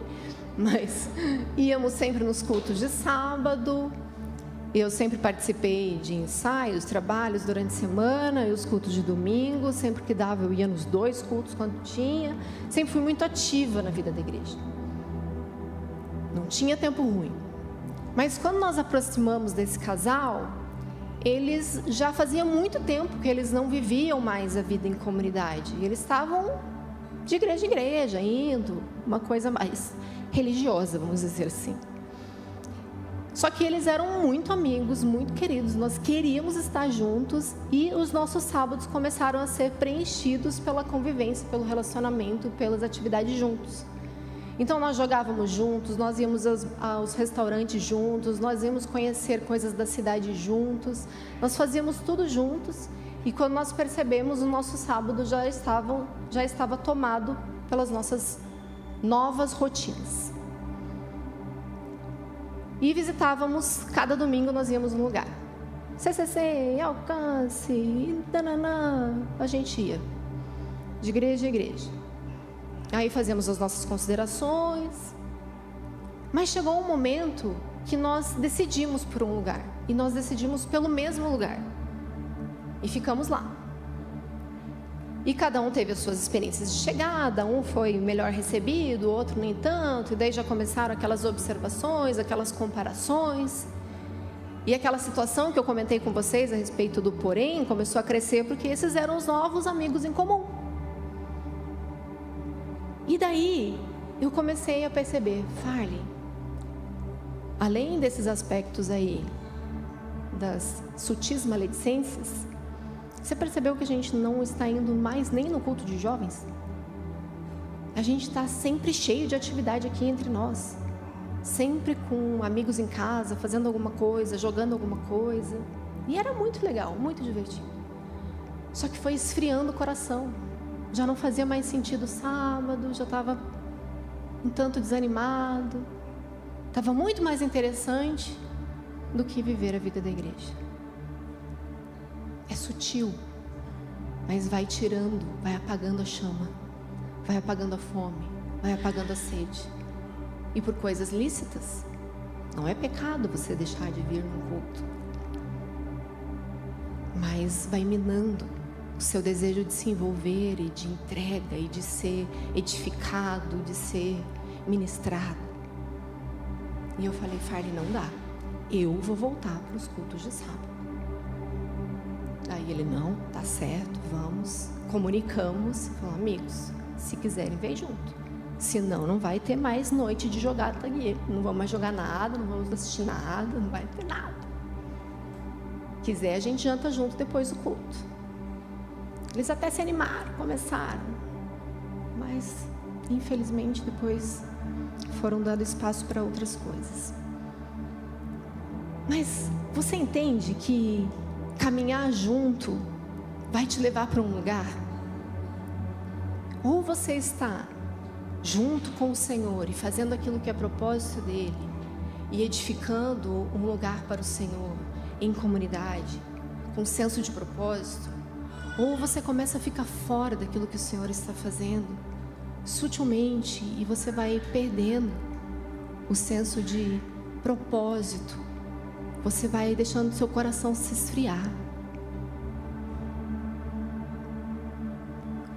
mas íamos sempre nos cultos de sábado, eu sempre participei de ensaios, trabalhos durante a semana, e os cultos de domingo, sempre que dava eu ia nos 2 cultos quando tinha, sempre fui muito ativa na vida da igreja, não tinha tempo ruim, mas quando nós aproximamos desse casal, eles já fazia muito tempo que eles não viviam mais a vida em comunidade. Eles estavam de igreja em igreja, indo, uma coisa mais religiosa, vamos dizer assim. Só que eles eram muito amigos, muito queridos. Nós queríamos estar juntos e os nossos sábados começaram a ser preenchidos pela convivência, pelo relacionamento, pelas atividades juntos. Então nós jogávamos juntos, nós íamos aos restaurantes juntos, nós íamos conhecer coisas da cidade juntos, nós fazíamos tudo juntos e quando nós percebemos, o nosso sábado já estava tomado pelas nossas novas rotinas. E visitávamos, cada domingo nós íamos num lugar. CCC, alcance, dananã, a gente ia, de igreja em igreja. Aí fazíamos as nossas considerações, mas chegou um momento que nós decidimos por um lugar, e nós decidimos pelo mesmo lugar, e ficamos lá. E cada um teve as suas experiências de chegada, um foi melhor recebido, o outro nem tanto, e daí já começaram aquelas observações, aquelas comparações, e aquela situação que eu comentei com vocês a respeito do porém, começou a crescer, porque esses eram os novos amigos em comum. E daí, eu comecei a perceber, Farley, além desses aspectos aí, das sutis maledicências, você percebeu que a gente não está indo mais nem no culto de jovens? A gente está sempre cheio de atividade aqui entre nós. sempre com amigos em casa, fazendo alguma coisa, jogando alguma coisa. E era muito legal, muito divertido. Só que foi esfriando o coração. Já não fazia mais sentido sábado, já estava um tanto desanimado. Estava muito mais interessante do que viver a vida da igreja. É sutil, mas vai tirando, vai apagando a chama, vai apagando a fome, vai apagando a sede. E por coisas lícitas, não é pecado você deixar de vir num culto, mas vai minando o seu desejo de se envolver e de entrega e de ser edificado, de ser ministrado. E eu falei, Farley, não dá, eu vou voltar para os cultos de sábado. Aí ele, não, tá certo, vamos. Comunicamos, falamos, amigos, se quiserem, vem junto. Senão não vai ter mais noite de jogada aqui. Não vamos mais jogar nada, não vamos assistir nada, não vai ter nada. Quiser, a gente janta junto depois do culto. Eles até se animaram, começaram. Mas, infelizmente, depois foram dando espaço para outras coisas. Mas você entende que caminhar junto vai te levar para um lugar? Ou você está junto com o Senhor e fazendo aquilo que é propósito dele e edificando um lugar para o Senhor em comunidade, com senso de propósito, ou você começa a ficar fora daquilo que o Senhor está fazendo sutilmente e você vai perdendo o senso de propósito, você vai deixando seu coração se esfriar.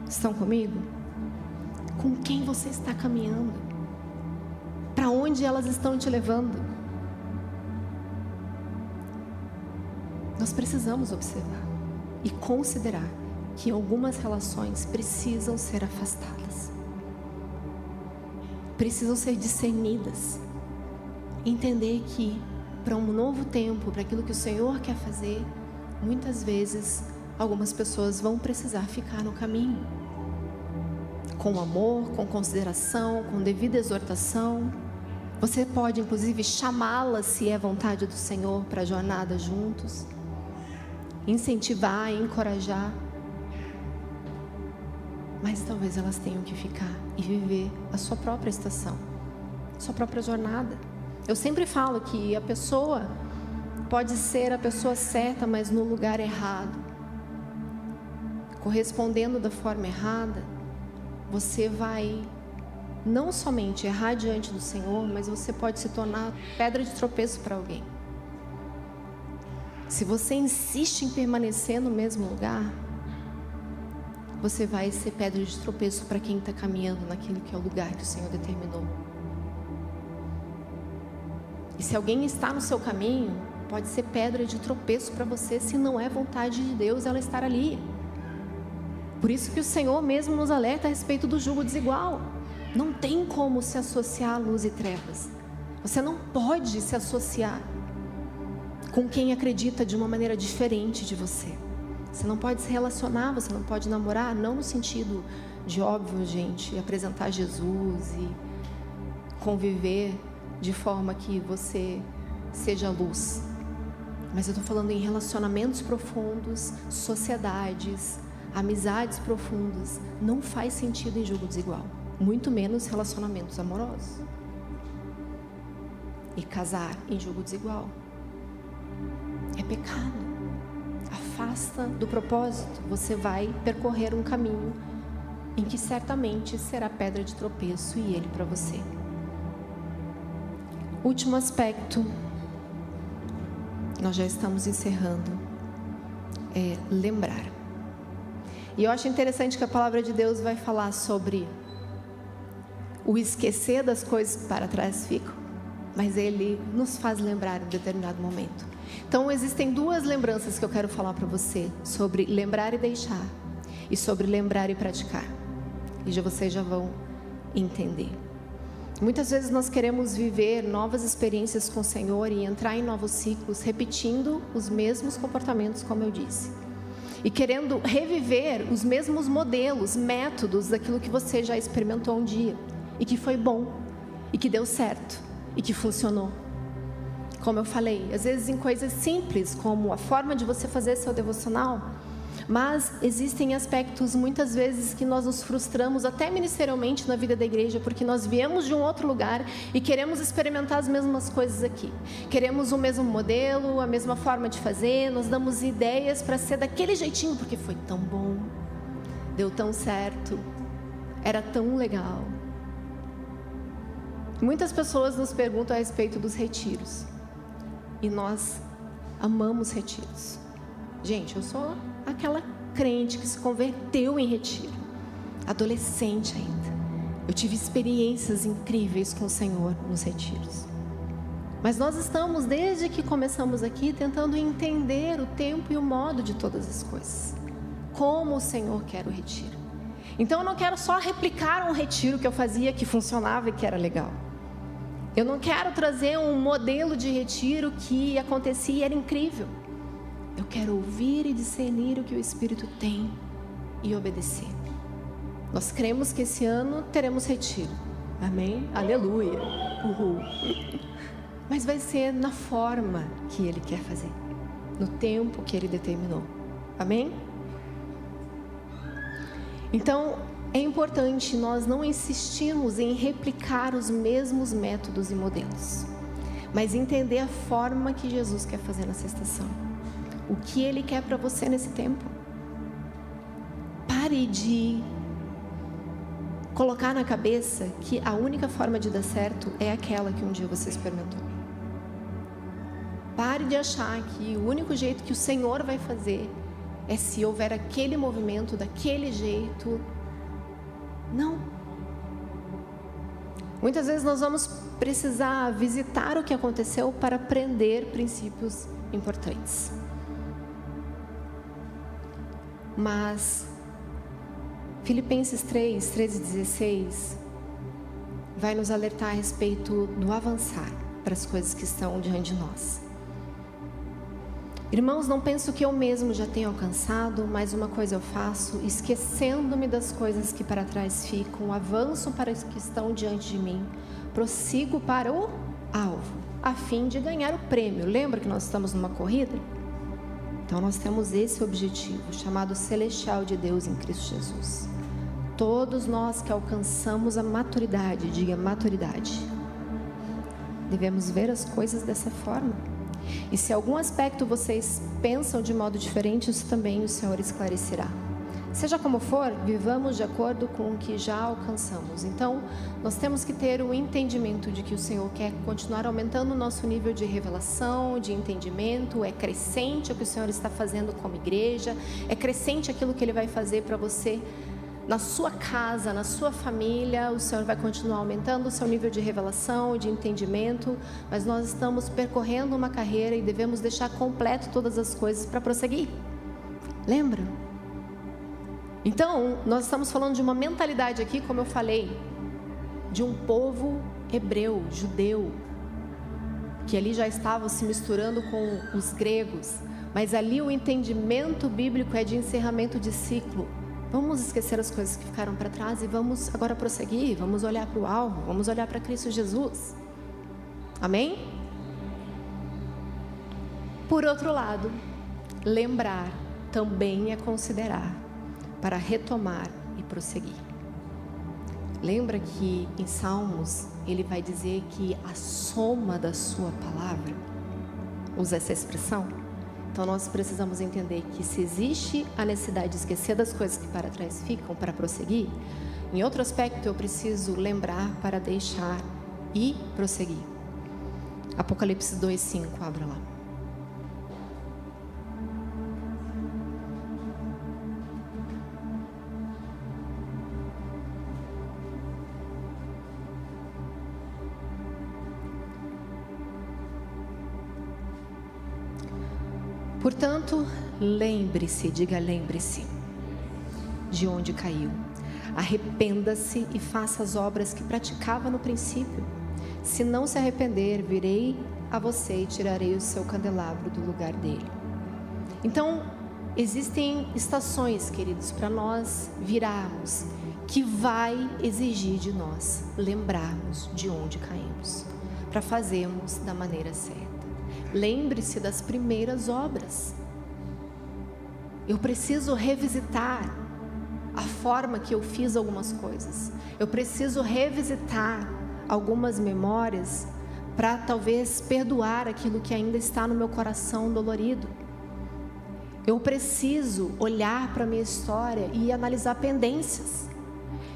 Estão comigo? Com quem você está caminhando? Para onde elas estão te levando? Nós precisamos observar e considerar que algumas relações precisam ser afastadas, precisam ser discernidas, entender que para um novo tempo, para aquilo que o Senhor quer fazer, muitas vezes algumas pessoas vão precisar ficar no caminho, com amor, com consideração, com devida exortação. Você pode inclusive chamá-las, se é vontade do Senhor, para a jornada juntos, incentivar, encorajar, mas talvez elas tenham que ficar e viver a sua própria estação, a sua própria jornada. Eu sempre falo que a pessoa pode ser a pessoa certa, mas no lugar errado, correspondendo da forma errada. Você vai não somente errar diante do Senhor, mas você pode se tornar pedra de tropeço para alguém. Se você insiste em permanecer no mesmo lugar, você vai ser pedra de tropeço para quem está caminhando naquele que é o lugar que o Senhor determinou. E se alguém está no seu caminho, pode ser pedra de tropeço para você, se não é vontade de Deus ela estar ali. Por isso que o Senhor mesmo nos alerta a respeito do jugo desigual. Não tem como se associar a luz e trevas. Você não pode se associar com quem acredita de uma maneira diferente de você. Você não pode se relacionar, você não pode namorar, não no sentido de, óbvio, gente, apresentar Jesus e conviver de forma que você seja luz. Mas eu estou falando em relacionamentos profundos, sociedades, amizades profundas. Não faz sentido em jugo desigual, muito menos relacionamentos amorosos. E casar em jugo desigual é pecado. Afasta do propósito. Você vai percorrer um caminho em que certamente será pedra de tropeço e ele para você. Último aspecto, nós já estamos encerrando, é lembrar. E eu acho interessante que a palavra de Deus vai falar sobre o esquecer das coisas que para trás ficam, mas ele nos faz lembrar em um determinado momento. Então existem duas lembranças que eu quero falar para você, sobre lembrar e deixar, e sobre lembrar e praticar. E vocês já vão entender. Muitas vezes nós queremos viver novas experiências com o Senhor e entrar em novos ciclos, repetindo os mesmos comportamentos, como eu disse. E querendo reviver os mesmos modelos, métodos daquilo que você já experimentou um dia. E que foi bom, e que deu certo, e que funcionou. Como eu falei, às vezes em coisas simples, como a forma de você fazer seu devocional, mas existem aspectos muitas vezes que nós nos frustramos até ministerialmente na vida da igreja, porque nós viemos de um outro lugar e queremos experimentar as mesmas coisas aqui. Queremos o mesmo modelo, a mesma forma de fazer, nós damos ideias para ser daquele jeitinho, porque foi tão bom, deu tão certo, era tão legal. Muitas pessoas nos perguntam a respeito dos retiros. E nós amamos retiros. Gente, eu sou aquela crente que se converteu em retiro. Adolescente ainda. Eu tive experiências incríveis com o Senhor nos retiros. Mas nós estamos, desde que começamos aqui, tentando entender o tempo e o modo de todas as coisas. Como o Senhor quer o retiro. Então eu não quero só replicar um retiro que eu fazia, que funcionava e que era legal. Eu não quero trazer um modelo de retiro que acontecia e era incrível. Eu quero ouvir e discernir o que o Espírito tem e obedecer. Nós cremos que esse ano teremos retiro. Amém? Aleluia. Uhul. Mas vai ser na forma que Ele quer fazer. No tempo que Ele determinou. Amém? Então, é importante nós não insistirmos em replicar os mesmos métodos e modelos, mas entender a forma que Jesus quer fazer nessa estação. O que Ele quer para você nesse tempo. Pare de colocar na cabeça que a única forma de dar certo é aquela que um dia você experimentou. Pare de achar que o único jeito que o Senhor vai fazer é se houver aquele movimento, daquele jeito. Não. Muitas vezes nós vamos precisar visitar o que aconteceu para aprender princípios importantes. Mas Filipenses 3, 13 e 16 vai nos alertar a respeito do avançar para as coisas que estão diante de nós. Irmãos, não penso que eu mesmo já tenha alcançado, mas uma coisa eu faço, esquecendo-me das coisas que para trás ficam, avanço para as que estão diante de mim, prossigo para o alvo, a fim de ganhar o prêmio. Lembra que nós estamos numa corrida? Então nós temos esse objetivo, chamado celestial de Deus em Cristo Jesus. Todos nós que alcançamos a maturidade, diga maturidade, devemos ver as coisas dessa forma. E se algum aspecto vocês pensam de modo diferente, isso também o Senhor esclarecerá. Seja como for, vivamos de acordo com o que já alcançamos. Então, nós temos que ter o entendimento de que o Senhor quer continuar aumentando o nosso nível de revelação, de entendimento. É crescente o que o Senhor está fazendo como igreja, é crescente aquilo que Ele vai fazer para você na sua casa, na sua família. O Senhor vai continuar aumentando o seu nível de revelação, de entendimento, mas nós estamos percorrendo uma carreira e devemos deixar completo todas as coisas para prosseguir. Lembra? Então, nós estamos falando de uma mentalidade aqui, como eu falei, de um povo hebreu, judeu, que ali já estava se misturando com os gregos, mas ali o entendimento bíblico é de encerramento de ciclo. Vamos esquecer as coisas que ficaram para trás e vamos agora prosseguir, vamos olhar para o alvo, vamos olhar para Cristo Jesus. Amém? Por outro lado, lembrar também é considerar para retomar e prosseguir. Lembra que em Salmos ele vai dizer que a soma da sua palavra, usa essa expressão? Então nós precisamos entender que se existe a necessidade de esquecer das coisas que para trás ficam para prosseguir, em outro aspecto eu preciso lembrar para deixar e prosseguir. Apocalipse 2:5, abra lá. Portanto, lembre-se, diga lembre-se, de onde caiu. Arrependa-se e faça as obras que praticava no princípio. Se não se arrepender, virei a você e tirarei o seu candelabro do lugar dele. Então, existem estações, queridos, para nós virarmos, que vai exigir de nós lembrarmos de onde caímos. para fazermos da maneira certa. Lembre-se das primeiras obras. Eu preciso revisitar a forma que eu fiz algumas coisas. Eu preciso revisitar algumas memórias para talvez perdoar aquilo que ainda está no meu coração dolorido. Eu preciso olhar para a minha história e analisar pendências.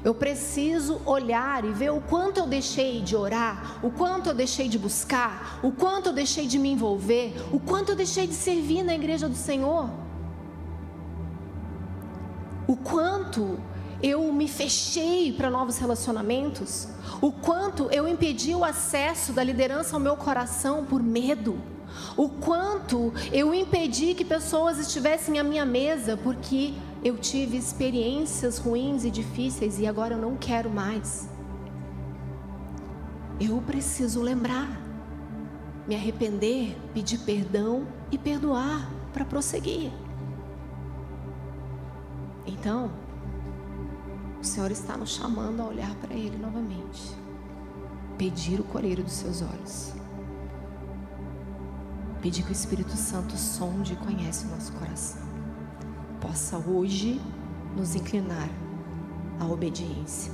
Eu preciso olhar e ver o quanto eu deixei de orar, o quanto eu deixei de buscar, o quanto eu deixei de me envolver, o quanto eu deixei de servir na igreja do Senhor. O quanto eu me fechei para novos relacionamentos, o quanto eu impedi o acesso da liderança ao meu coração por medo, o quanto eu impedi que pessoas estivessem à minha mesa porque eu tive experiências ruins e difíceis e agora eu não quero mais. Eu preciso lembrar, me arrepender, pedir perdão e perdoar para prosseguir. Então, o Senhor está nos chamando a olhar para Ele novamente, pedir o colírio dos seus olhos, pedir que o Espírito Santo sonde e conhece o nosso coração, possa hoje nos inclinar à obediência,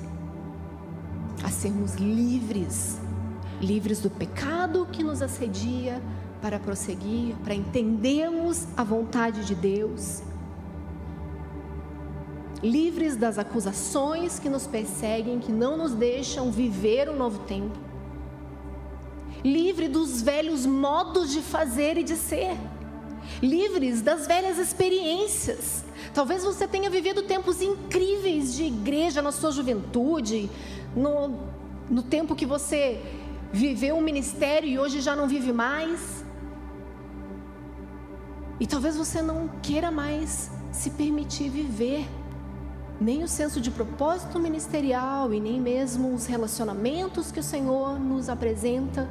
a sermos livres do pecado que nos assedia, para prosseguir, para entendermos a vontade de Deus, livres das acusações que nos perseguem, que não nos deixam viver um novo tempo, livre dos velhos modos de fazer e de ser, livres das velhas experiências. Talvez você tenha vivido tempos incríveis de igreja na sua juventude, no tempo que você viveu um ministério e hoje já não vive mais, e talvez você não queira mais se permitir viver nem o senso de propósito ministerial e nem mesmo os relacionamentos que o Senhor nos apresenta.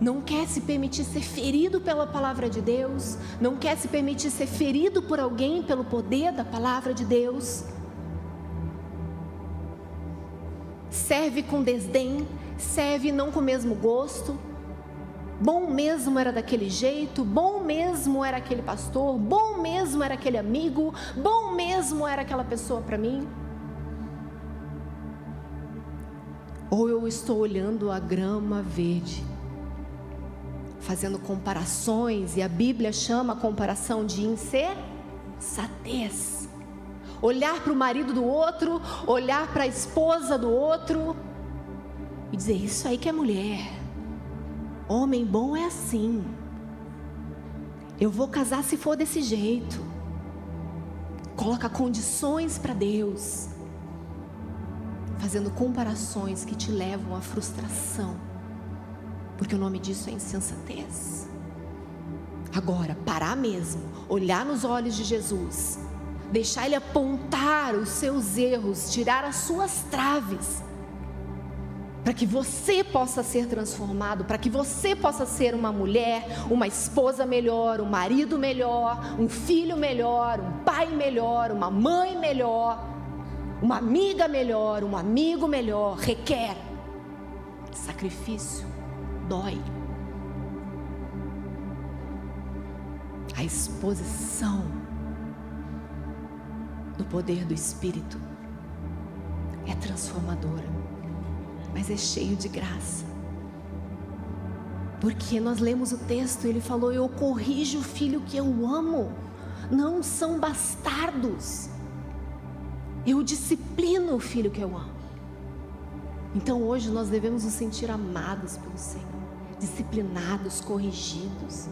Não quer se permitir ser ferido pela palavra de Deus, não quer se permitir ser ferido por alguém pelo poder da palavra de Deus. Serve com desdém, serve não com o mesmo gosto. Bom mesmo era daquele jeito, bom mesmo era aquele pastor, bom mesmo era aquele amigo, bom mesmo era aquela pessoa para mim. Ou eu estou olhando a grama verde, fazendo comparações, e a Bíblia chama a comparação de insensatez. Olhar para o marido do outro, olhar para a esposa do outro e dizer: isso aí que é mulher. Homem bom é assim. Eu vou casar se for desse jeito. Coloca condições para Deus, fazendo comparações que te levam à frustração, porque o nome disso é insensatez. Agora, parar mesmo, olhar nos olhos de Jesus, deixar Ele apontar os seus erros, tirar as suas traves, para que você possa ser transformado, para que você possa ser uma mulher, uma esposa melhor, um marido melhor, um filho melhor, um pai melhor, uma mãe melhor, uma amiga melhor, um amigo melhor. Requer sacrifício, dói. A exposição do poder do Espírito é transformadora, mas é cheio de graça, porque nós lemos o texto, ele falou: eu corrijo o filho que eu amo, não são bastardos, eu disciplino o filho que eu amo. Então hoje nós devemos nos sentir amados pelo Senhor, disciplinados, corrigidos,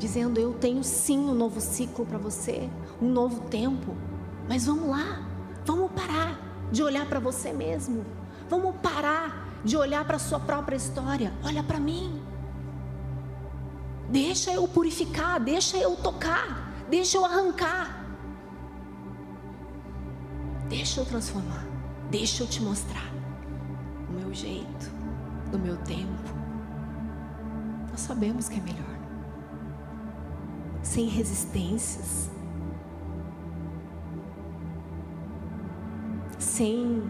dizendo: eu tenho sim um novo ciclo para você, um novo tempo, mas vamos lá, vamos parar de olhar para você mesmo. Vamos parar de olhar para a sua própria história. Olha para mim. Deixa eu purificar, deixa eu tocar, deixa eu arrancar, deixa eu transformar, deixa eu te mostrar o meu jeito, do meu tempo. Nós sabemos que é melhor, sem resistências, sem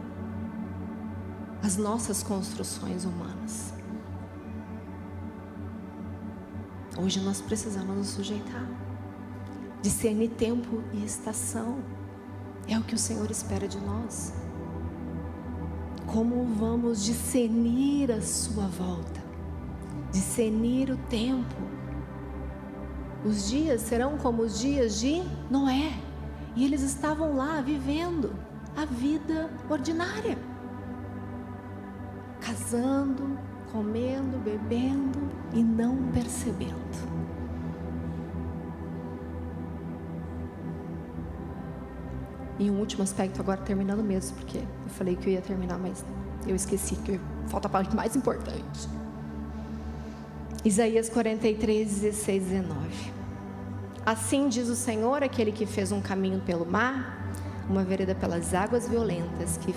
as nossas construções humanas. Hoje nós precisamos nos sujeitar, discernir tempo e estação. É o que o Senhor espera de nós. Como vamos discernir a sua volta, discernir o tempo. Os dias serão como os dias de Noé, e eles estavam lá vivendo a vida ordinária, casando, comendo, bebendo e não percebendo. E um último aspecto, agora terminando mesmo, porque eu falei que eu ia terminar, mas eu esqueci, que falta a parte mais importante. Isaías 43, 16, 19. Assim diz o Senhor, aquele que fez um caminho pelo mar, uma vereda pelas águas violentas, que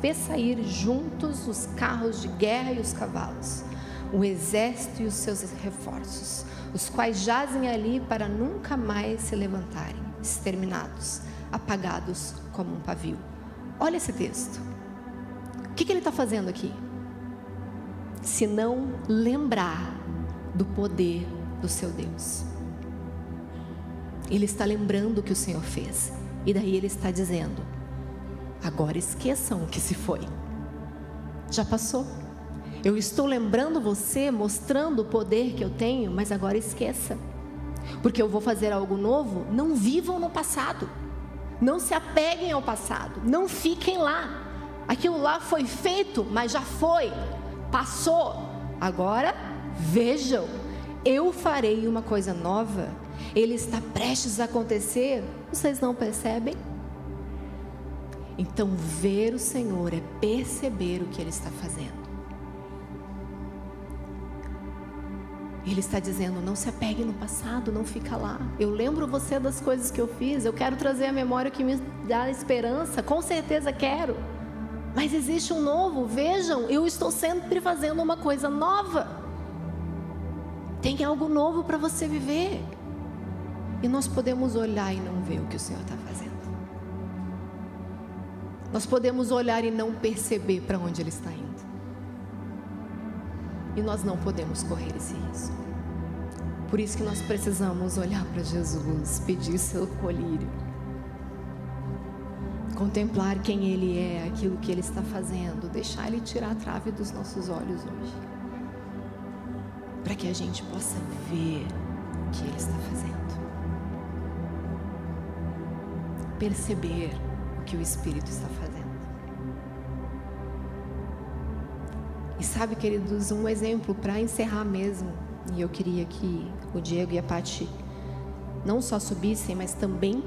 fez sair juntos os carros de guerra e os cavalos, o exército e os seus reforços, os quais jazem ali para nunca mais se levantarem, exterminados, apagados como um pavio. Olha esse texto. O que ele está fazendo aqui? Se não lembrar do poder do seu Deus. Ele está lembrando o que o Senhor fez. E daí ele está dizendo: agora esqueçam o que se foi. Já passou. Eu estou lembrando você, mostrando o poder que eu tenho, mas agora esqueça. Porque eu vou fazer algo novo. Não vivam no passado. Não se apeguem ao passado. Não fiquem lá. Aquilo lá foi feito, mas já foi. Passou. Agora vejam. Eu farei uma coisa nova. Ele está prestes a acontecer. Vocês não percebem? Então ver o Senhor é perceber o que Ele está fazendo. Ele está dizendo: não se apegue no passado, não fica lá. Eu lembro você das coisas que eu fiz. Eu quero trazer a memória que me dá esperança. Com certeza quero. Mas existe um novo. Vejam, eu estou sempre fazendo uma coisa nova. Tem algo novo para você viver. E nós podemos olhar e não ver o que o Senhor está fazendo. Nós podemos olhar e não perceber para onde Ele está indo. E nós não podemos correr esse risco. Por isso que nós precisamos olhar para Jesus, pedir seu colírio, contemplar quem Ele é, aquilo que Ele está fazendo, deixar Ele tirar a trave dos nossos olhos hoje, para que a gente possa ver o que Ele está fazendo, perceber o que o Espírito está fazendo. E sabe, queridos, um exemplo para encerrar mesmo, e eu queria que o Diego e a Paty não só subissem, mas também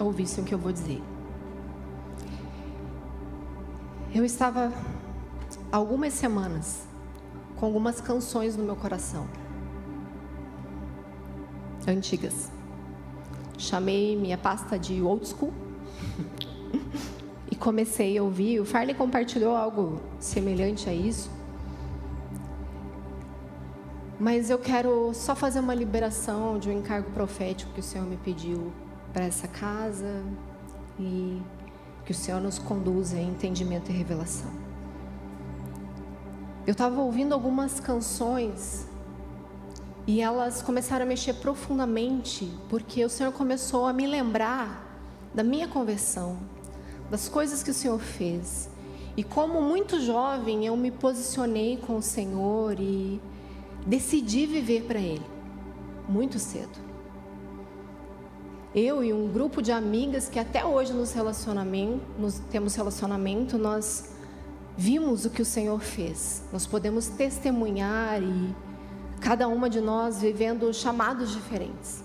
ouvissem o que eu vou dizer. Eu estava há algumas semanas com algumas canções no meu coração, antigas. Chamei minha pasta de old school e comecei a ouvir. O Farley compartilhou algo semelhante a isso. Mas eu quero só fazer uma liberação de um encargo profético que o Senhor me pediu para essa casa, e que o Senhor nos conduza em entendimento e revelação. Eu estava ouvindo algumas canções e elas começaram a mexer profundamente, porque o Senhor começou a me lembrar da minha conversão, das coisas que o Senhor fez. E como muito jovem eu me posicionei com o Senhor e decidi viver para Ele, muito cedo. Eu e um grupo de amigas que até hoje temos relacionamento, nós vimos o que o Senhor fez. Nós podemos testemunhar, e cada uma de nós vivendo chamados diferentes.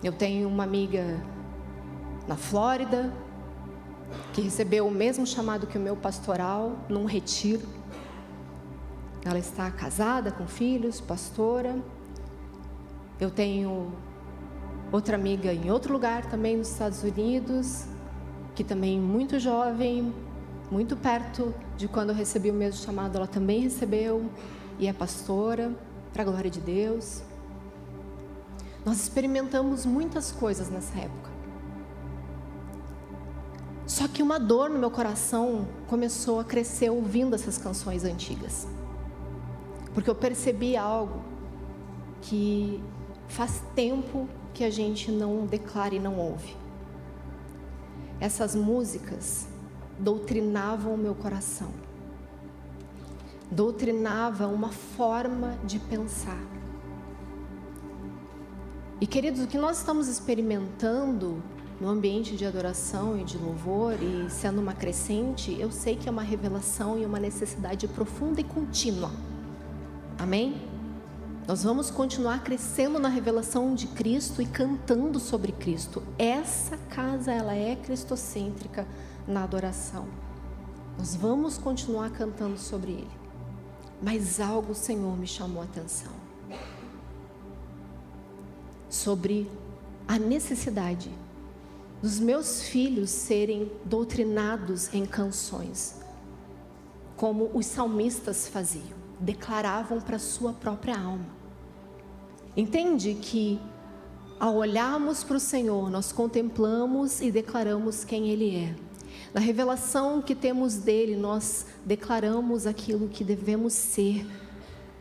Eu tenho uma amiga na Flórida que recebeu o mesmo chamado que o meu pastoral num retiro. Ela está casada, com filhos, pastora. Eu tenho outra amiga em outro lugar também nos Estados Unidos, que também muito jovem, muito perto de quando eu recebi o mesmo chamado, ela também recebeu e é pastora, para a glória de Deus. Nós experimentamos muitas coisas nessa época. Só que uma dor no meu coração começou a crescer ouvindo essas canções antigas. Porque eu percebi algo que faz tempo que a gente não declara e não ouve. Essas músicas doutrinavam o meu coração. Doutrinavam uma forma de pensar. E queridos, o que nós estamos experimentando no ambiente de adoração e de louvor, e sendo uma crescente, eu sei que é uma revelação e uma necessidade profunda e contínua. Amém? Nós vamos continuar crescendo na revelação de Cristo e cantando sobre Cristo. Essa casa, ela é cristocêntrica na adoração. Nós vamos continuar cantando sobre Ele. Mas algo o Senhor me chamou a atenção. Sobre a necessidade dos meus filhos serem doutrinados em canções, como os salmistas faziam, declaravam para a sua própria alma. Entende que ao olharmos para o Senhor, nós contemplamos e declaramos quem Ele é. Na revelação que temos dEle, nós declaramos aquilo que devemos ser,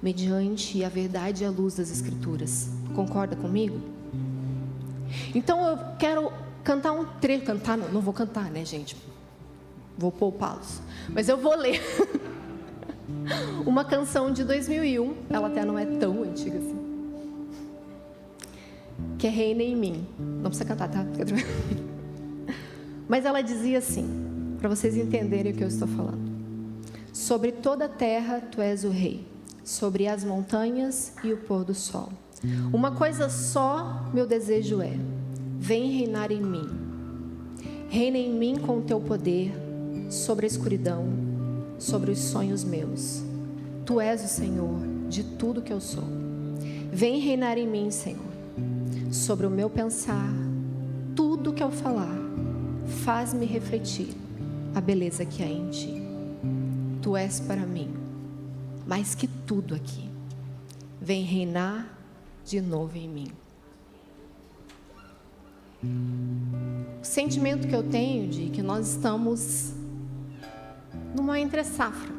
mediante a verdade e a luz das Escrituras. Concorda comigo? Então eu quero cantar um trecho, não vou cantar, né, gente? Vou poupá-los. Mas eu vou ler uma canção de 2001, ela até não é tão antiga assim, que é Reina em Mim. Não precisa cantar, tá? Mas ela dizia assim, para vocês entenderem o que eu estou falando. Sobre toda a terra tu és o rei, sobre as montanhas e o pôr do sol. Uma coisa só meu desejo é: vem reinar em mim. Reina em mim com o teu poder, sobre a escuridão, sobre os sonhos meus. Tu és o Senhor de tudo que eu sou. Vem reinar em mim, Senhor, sobre o meu pensar, tudo que eu falar, faz-me refletir a beleza que há em ti. Tu és para mim mais que tudo aqui. Vem reinar de novo em mim. O sentimento que eu tenho de que nós estamos numa entre-safra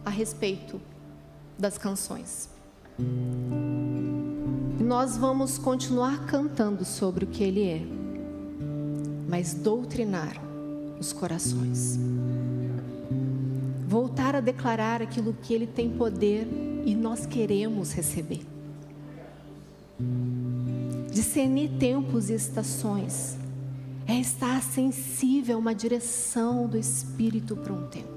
a respeito das canções. E nós vamos continuar cantando sobre o que Ele é, mas doutrinar os corações. Voltar a declarar aquilo que Ele tem poder e nós queremos receber. Discernir tempos e estações é estar sensível a uma direção do Espírito para um tempo.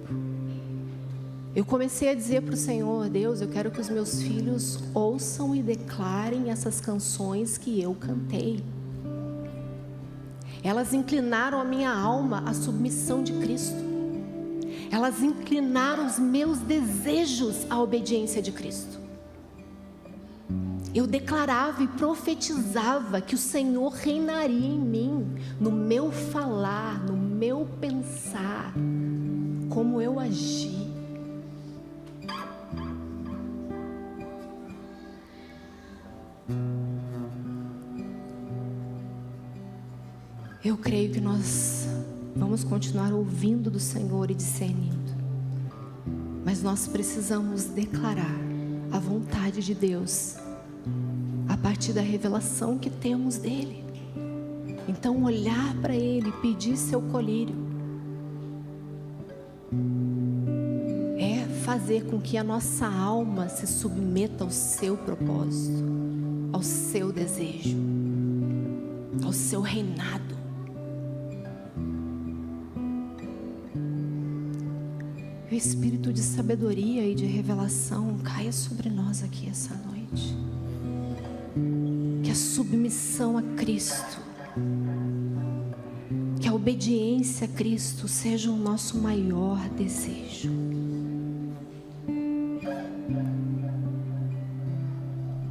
Eu comecei a dizer para o Senhor: Deus, eu quero que os meus filhos ouçam e declarem essas canções que eu cantei. Elas inclinaram a minha alma à submissão de Cristo. Elas inclinaram os meus desejos à obediência de Cristo. Eu declarava e profetizava que o Senhor reinaria em mim, no meu falar, no meu pensar, como eu agi. Eu creio que nós vamos continuar ouvindo do Senhor e discernindo, mas nós precisamos declarar a vontade de Deus a partir da revelação que temos dEle. Então olhar para Ele, pedir seu colírio, é fazer com que a nossa alma se submeta ao seu propósito, ao seu desejo, ao seu reinado. Que o espírito de sabedoria e de revelação caia sobre nós aqui essa noite. Que a submissão a Cristo, que a obediência a Cristo seja o nosso maior desejo.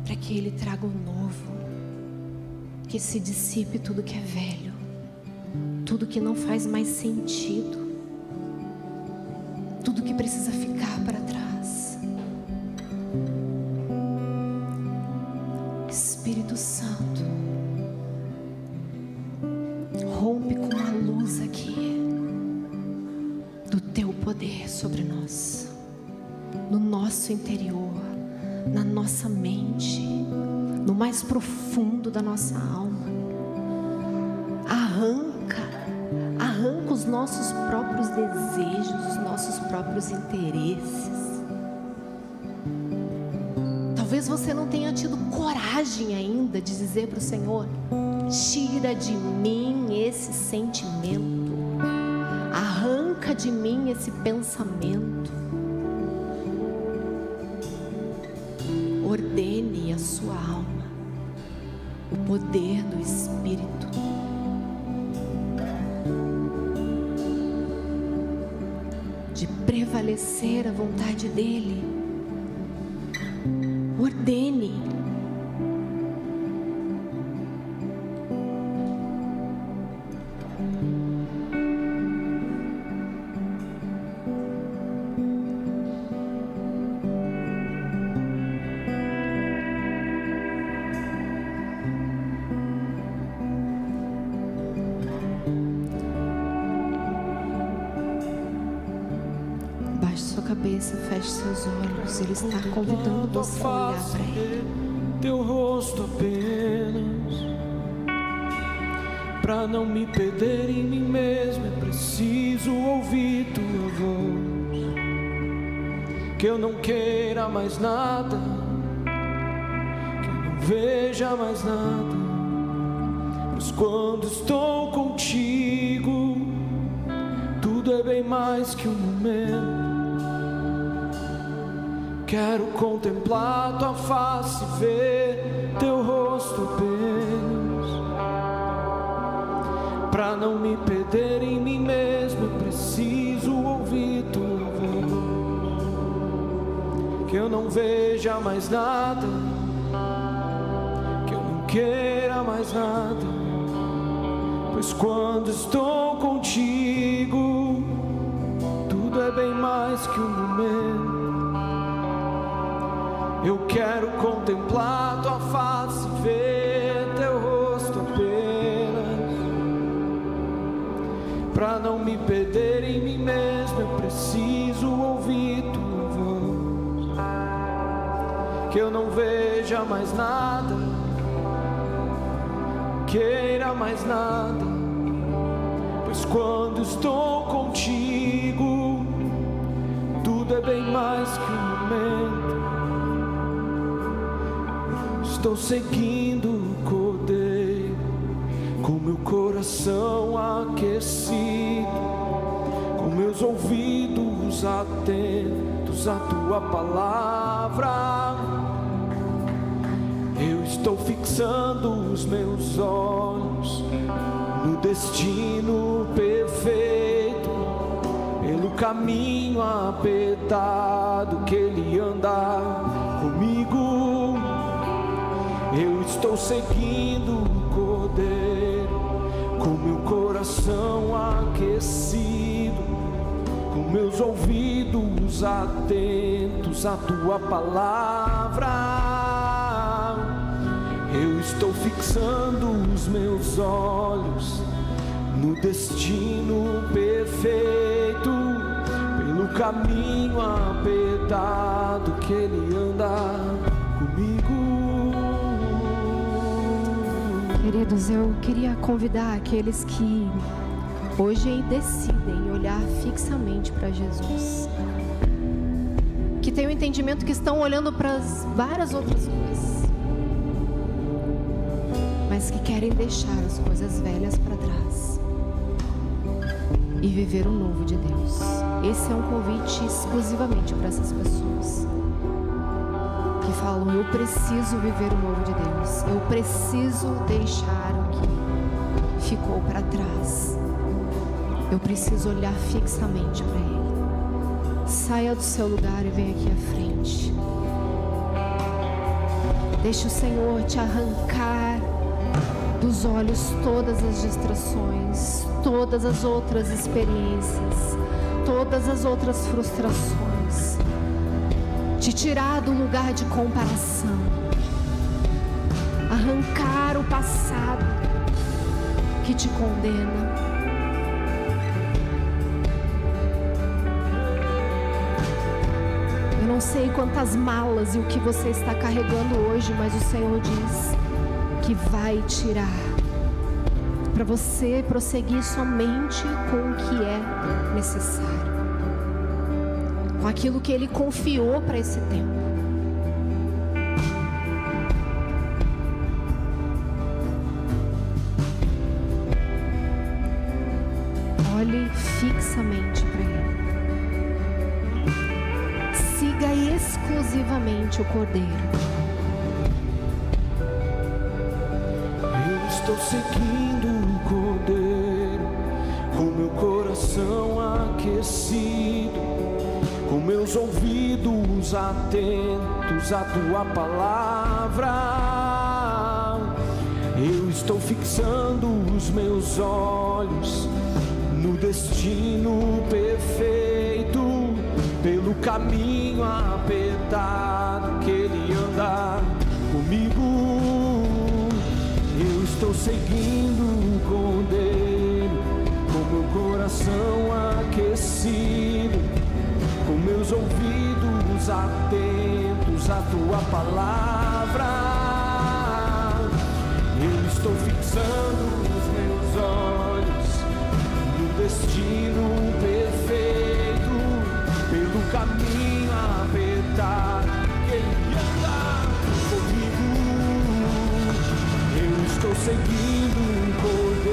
Para que Ele traga o novo, que se dissipe tudo que é velho, tudo que não faz mais sentido, tudo que precisa ficar para trás. Espírito Santo, rompe com a luz aqui. teu poder sobre nós, no nosso interior, na nossa mente, no mais profundo da nossa alma. Arranca os nossos próprios desejos, os nossos próprios interesses. Talvez você não tenha tido coragem ainda de dizer para o Senhor: tira de mim esse sentimento, arranca de mim esse pensamento. Ordene a sua alma, o poder do Espírito. De prevalecer a vontade dEle. Ordene. Feche seus olhos, Ele está convidando você a olhar para Ele. Teu rosto apenas, para não me perder em mim mesmo, é preciso ouvir tua voz. Que eu não queira mais nada, que eu não veja mais nada, pois quando estou contigo, tudo é bem mais que um momento. Quero contemplar tua face, ver teu rosto apenas, pra não me perder em mim mesmo, eu preciso ouvir tua voz. Que eu não veja mais nada, que eu não queira mais nada, pois quando estou contigo, tudo é bem mais que um momento. Eu quero contemplar tua face, ver teu rosto apenas, pra não me perder em mim mesmo, eu preciso ouvir tua voz. Que eu não veja mais nada, queira mais nada, pois quando estou contigo, tudo é bem mais que um momento. Estou seguindo o Cordeiro, com meu coração aquecido, com meus ouvidos atentos à tua palavra. Eu estou fixando os meus olhos no destino perfeito, pelo caminho apertado que Ele anda comigo. Eu estou seguindo o Cordeiro, com meu coração aquecido, com meus ouvidos atentos à tua palavra. Eu estou fixando os meus olhos no destino perfeito, pelo caminho apertado que Ele anda comigo. Queridos, eu queria convidar aqueles que hoje decidem olhar fixamente para Jesus, que têm o entendimento que estão olhando para várias outras coisas, mas que querem deixar as coisas velhas para trás e viver o novo de Deus. Esse é um convite exclusivamente para essas pessoas que falam: eu preciso viver o novo de Deus, eu preciso deixar o que ficou para trás, eu preciso olhar fixamente para Ele. Saia do seu lugar e venha aqui à frente. Deixe o Senhor te arrancar dos olhos todas as distrações, todas as outras experiências, todas as outras frustrações, te tirar do lugar de comparação, arrancar o passado que te condena não sei quantas malas e o que você está carregando hoje, mas o Senhor diz que vai tirar, para você prosseguir somente com o que é necessário, com aquilo que Ele confiou para esse tempo. Olhe fixamente para Ele. Siga exclusivamente o Cordeiro. Eu estou seguindo o Cordeiro, com meu coração aquecido, com meus ouvidos atentos à tua palavra. Eu estou fixando os meus olhos no destino perfeito, pelo caminho apertado que Ele anda comigo. Eu estou seguindo o Cordeiro, com meu coração aquecido, com meus ouvidos atentos à tua palavra. Eu estou fixando os meus olhos no destino perfeito, pelo caminho apertado que Ele anda comigo. Eu estou seguindo o Cordeiro,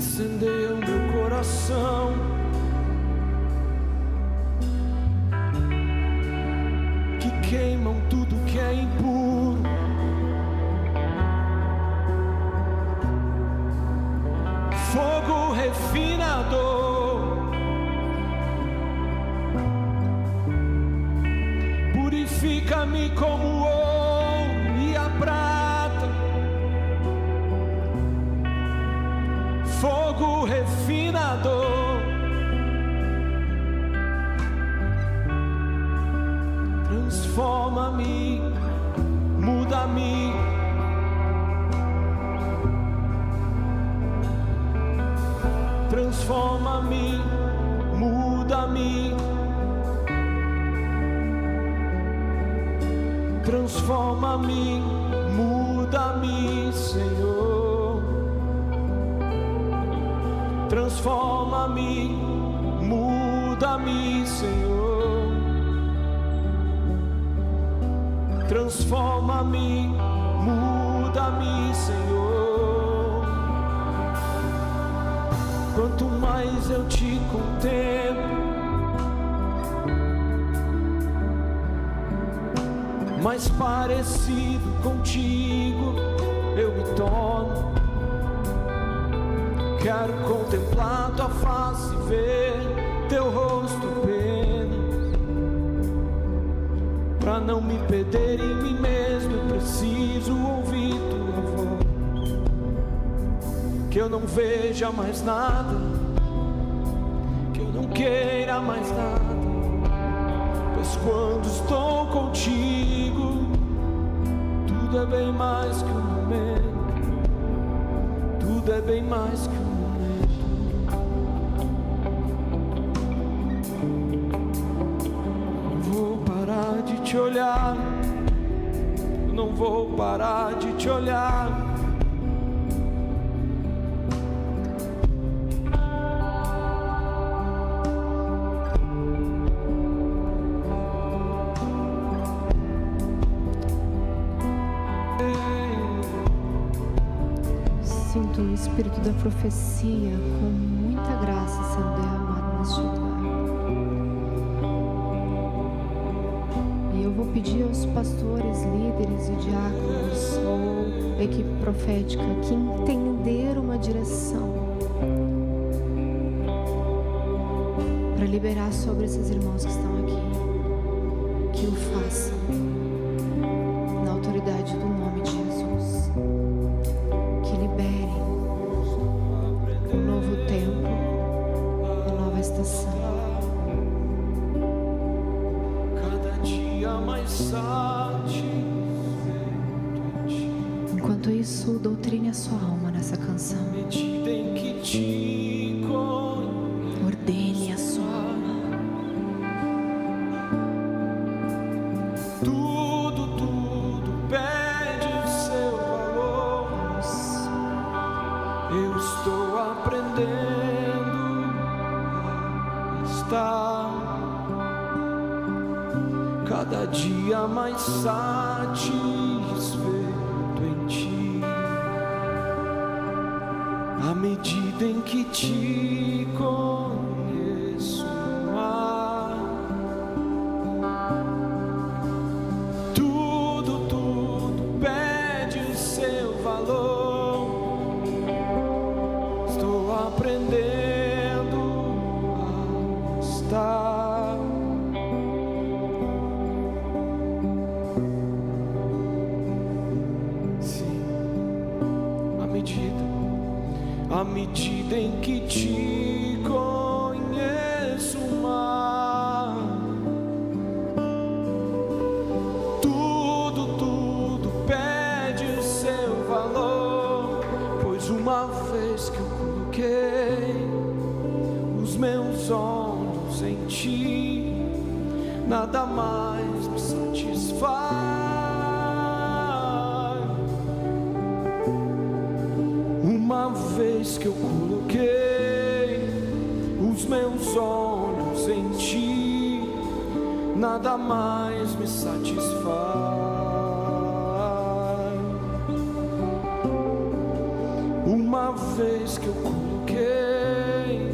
incendeia o meu coração. Que queimam tudo que é impuro. Fogo refinador, purifica-me como o ouro e a prata. Fogo refinador, transforma-me, muda-me. Transforma-me, muda-me. Transforma-me, muda-me, Senhor. Transforma-me, muda-me, Senhor. Transforma-me, muda-me, Senhor. Quanto mais eu te contemplo, mais parecido contigo eu me torno. Quero contemplar tua face, ver teu rosto apenas. Pra não me perder em mim mesmo, eu preciso ouvir tua voz. Que eu não veja mais nada, que eu não queira mais nada. Pois quando estou contigo, tudo é bem mais que um momento. Tudo é bem mais que um momento. Não vou parar de te olhar. Eu não vou parar de te olhar. Sinto o espírito da profecia com muita graça sendo derramado neste lugar. E eu vou pedir aos pastores, líderes e diáconos ou equipe profética que entenderam uma direção para liberar sobre esses irmãos que estão aqui, que o façam na autoridade do nome de Jesus. Que liberem um novo tempo, uma nova estação. Cada dia mais satisfeito em ti. Enquanto isso, doutrine a sua alma nessa canção. Medida em que te conheço. Ordene a sua alma. Tudo pede o seu valor. Eu estou aprendendo a estar cada dia mais satisfeito em ti. À medida em que te conheço mais, tudo pede o seu valor. Estou aprendendo a estar sim, à medida em que te conheço mais, tudo pede o seu valor. Pois uma vez que eu coloquei os meus olhos em ti, nada mais me satisfaz. Uma vez que eu coloquei os meus olhos em ti, nada mais me satisfaz. Uma vez que eu coloquei,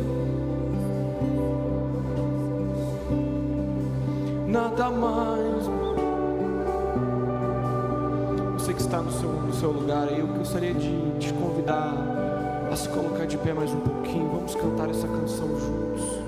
nada mais. Você que está no seu lugar aí, eu gostaria de te convidar a se colocar de pé mais um pouquinho. Vamos cantar essa canção juntos.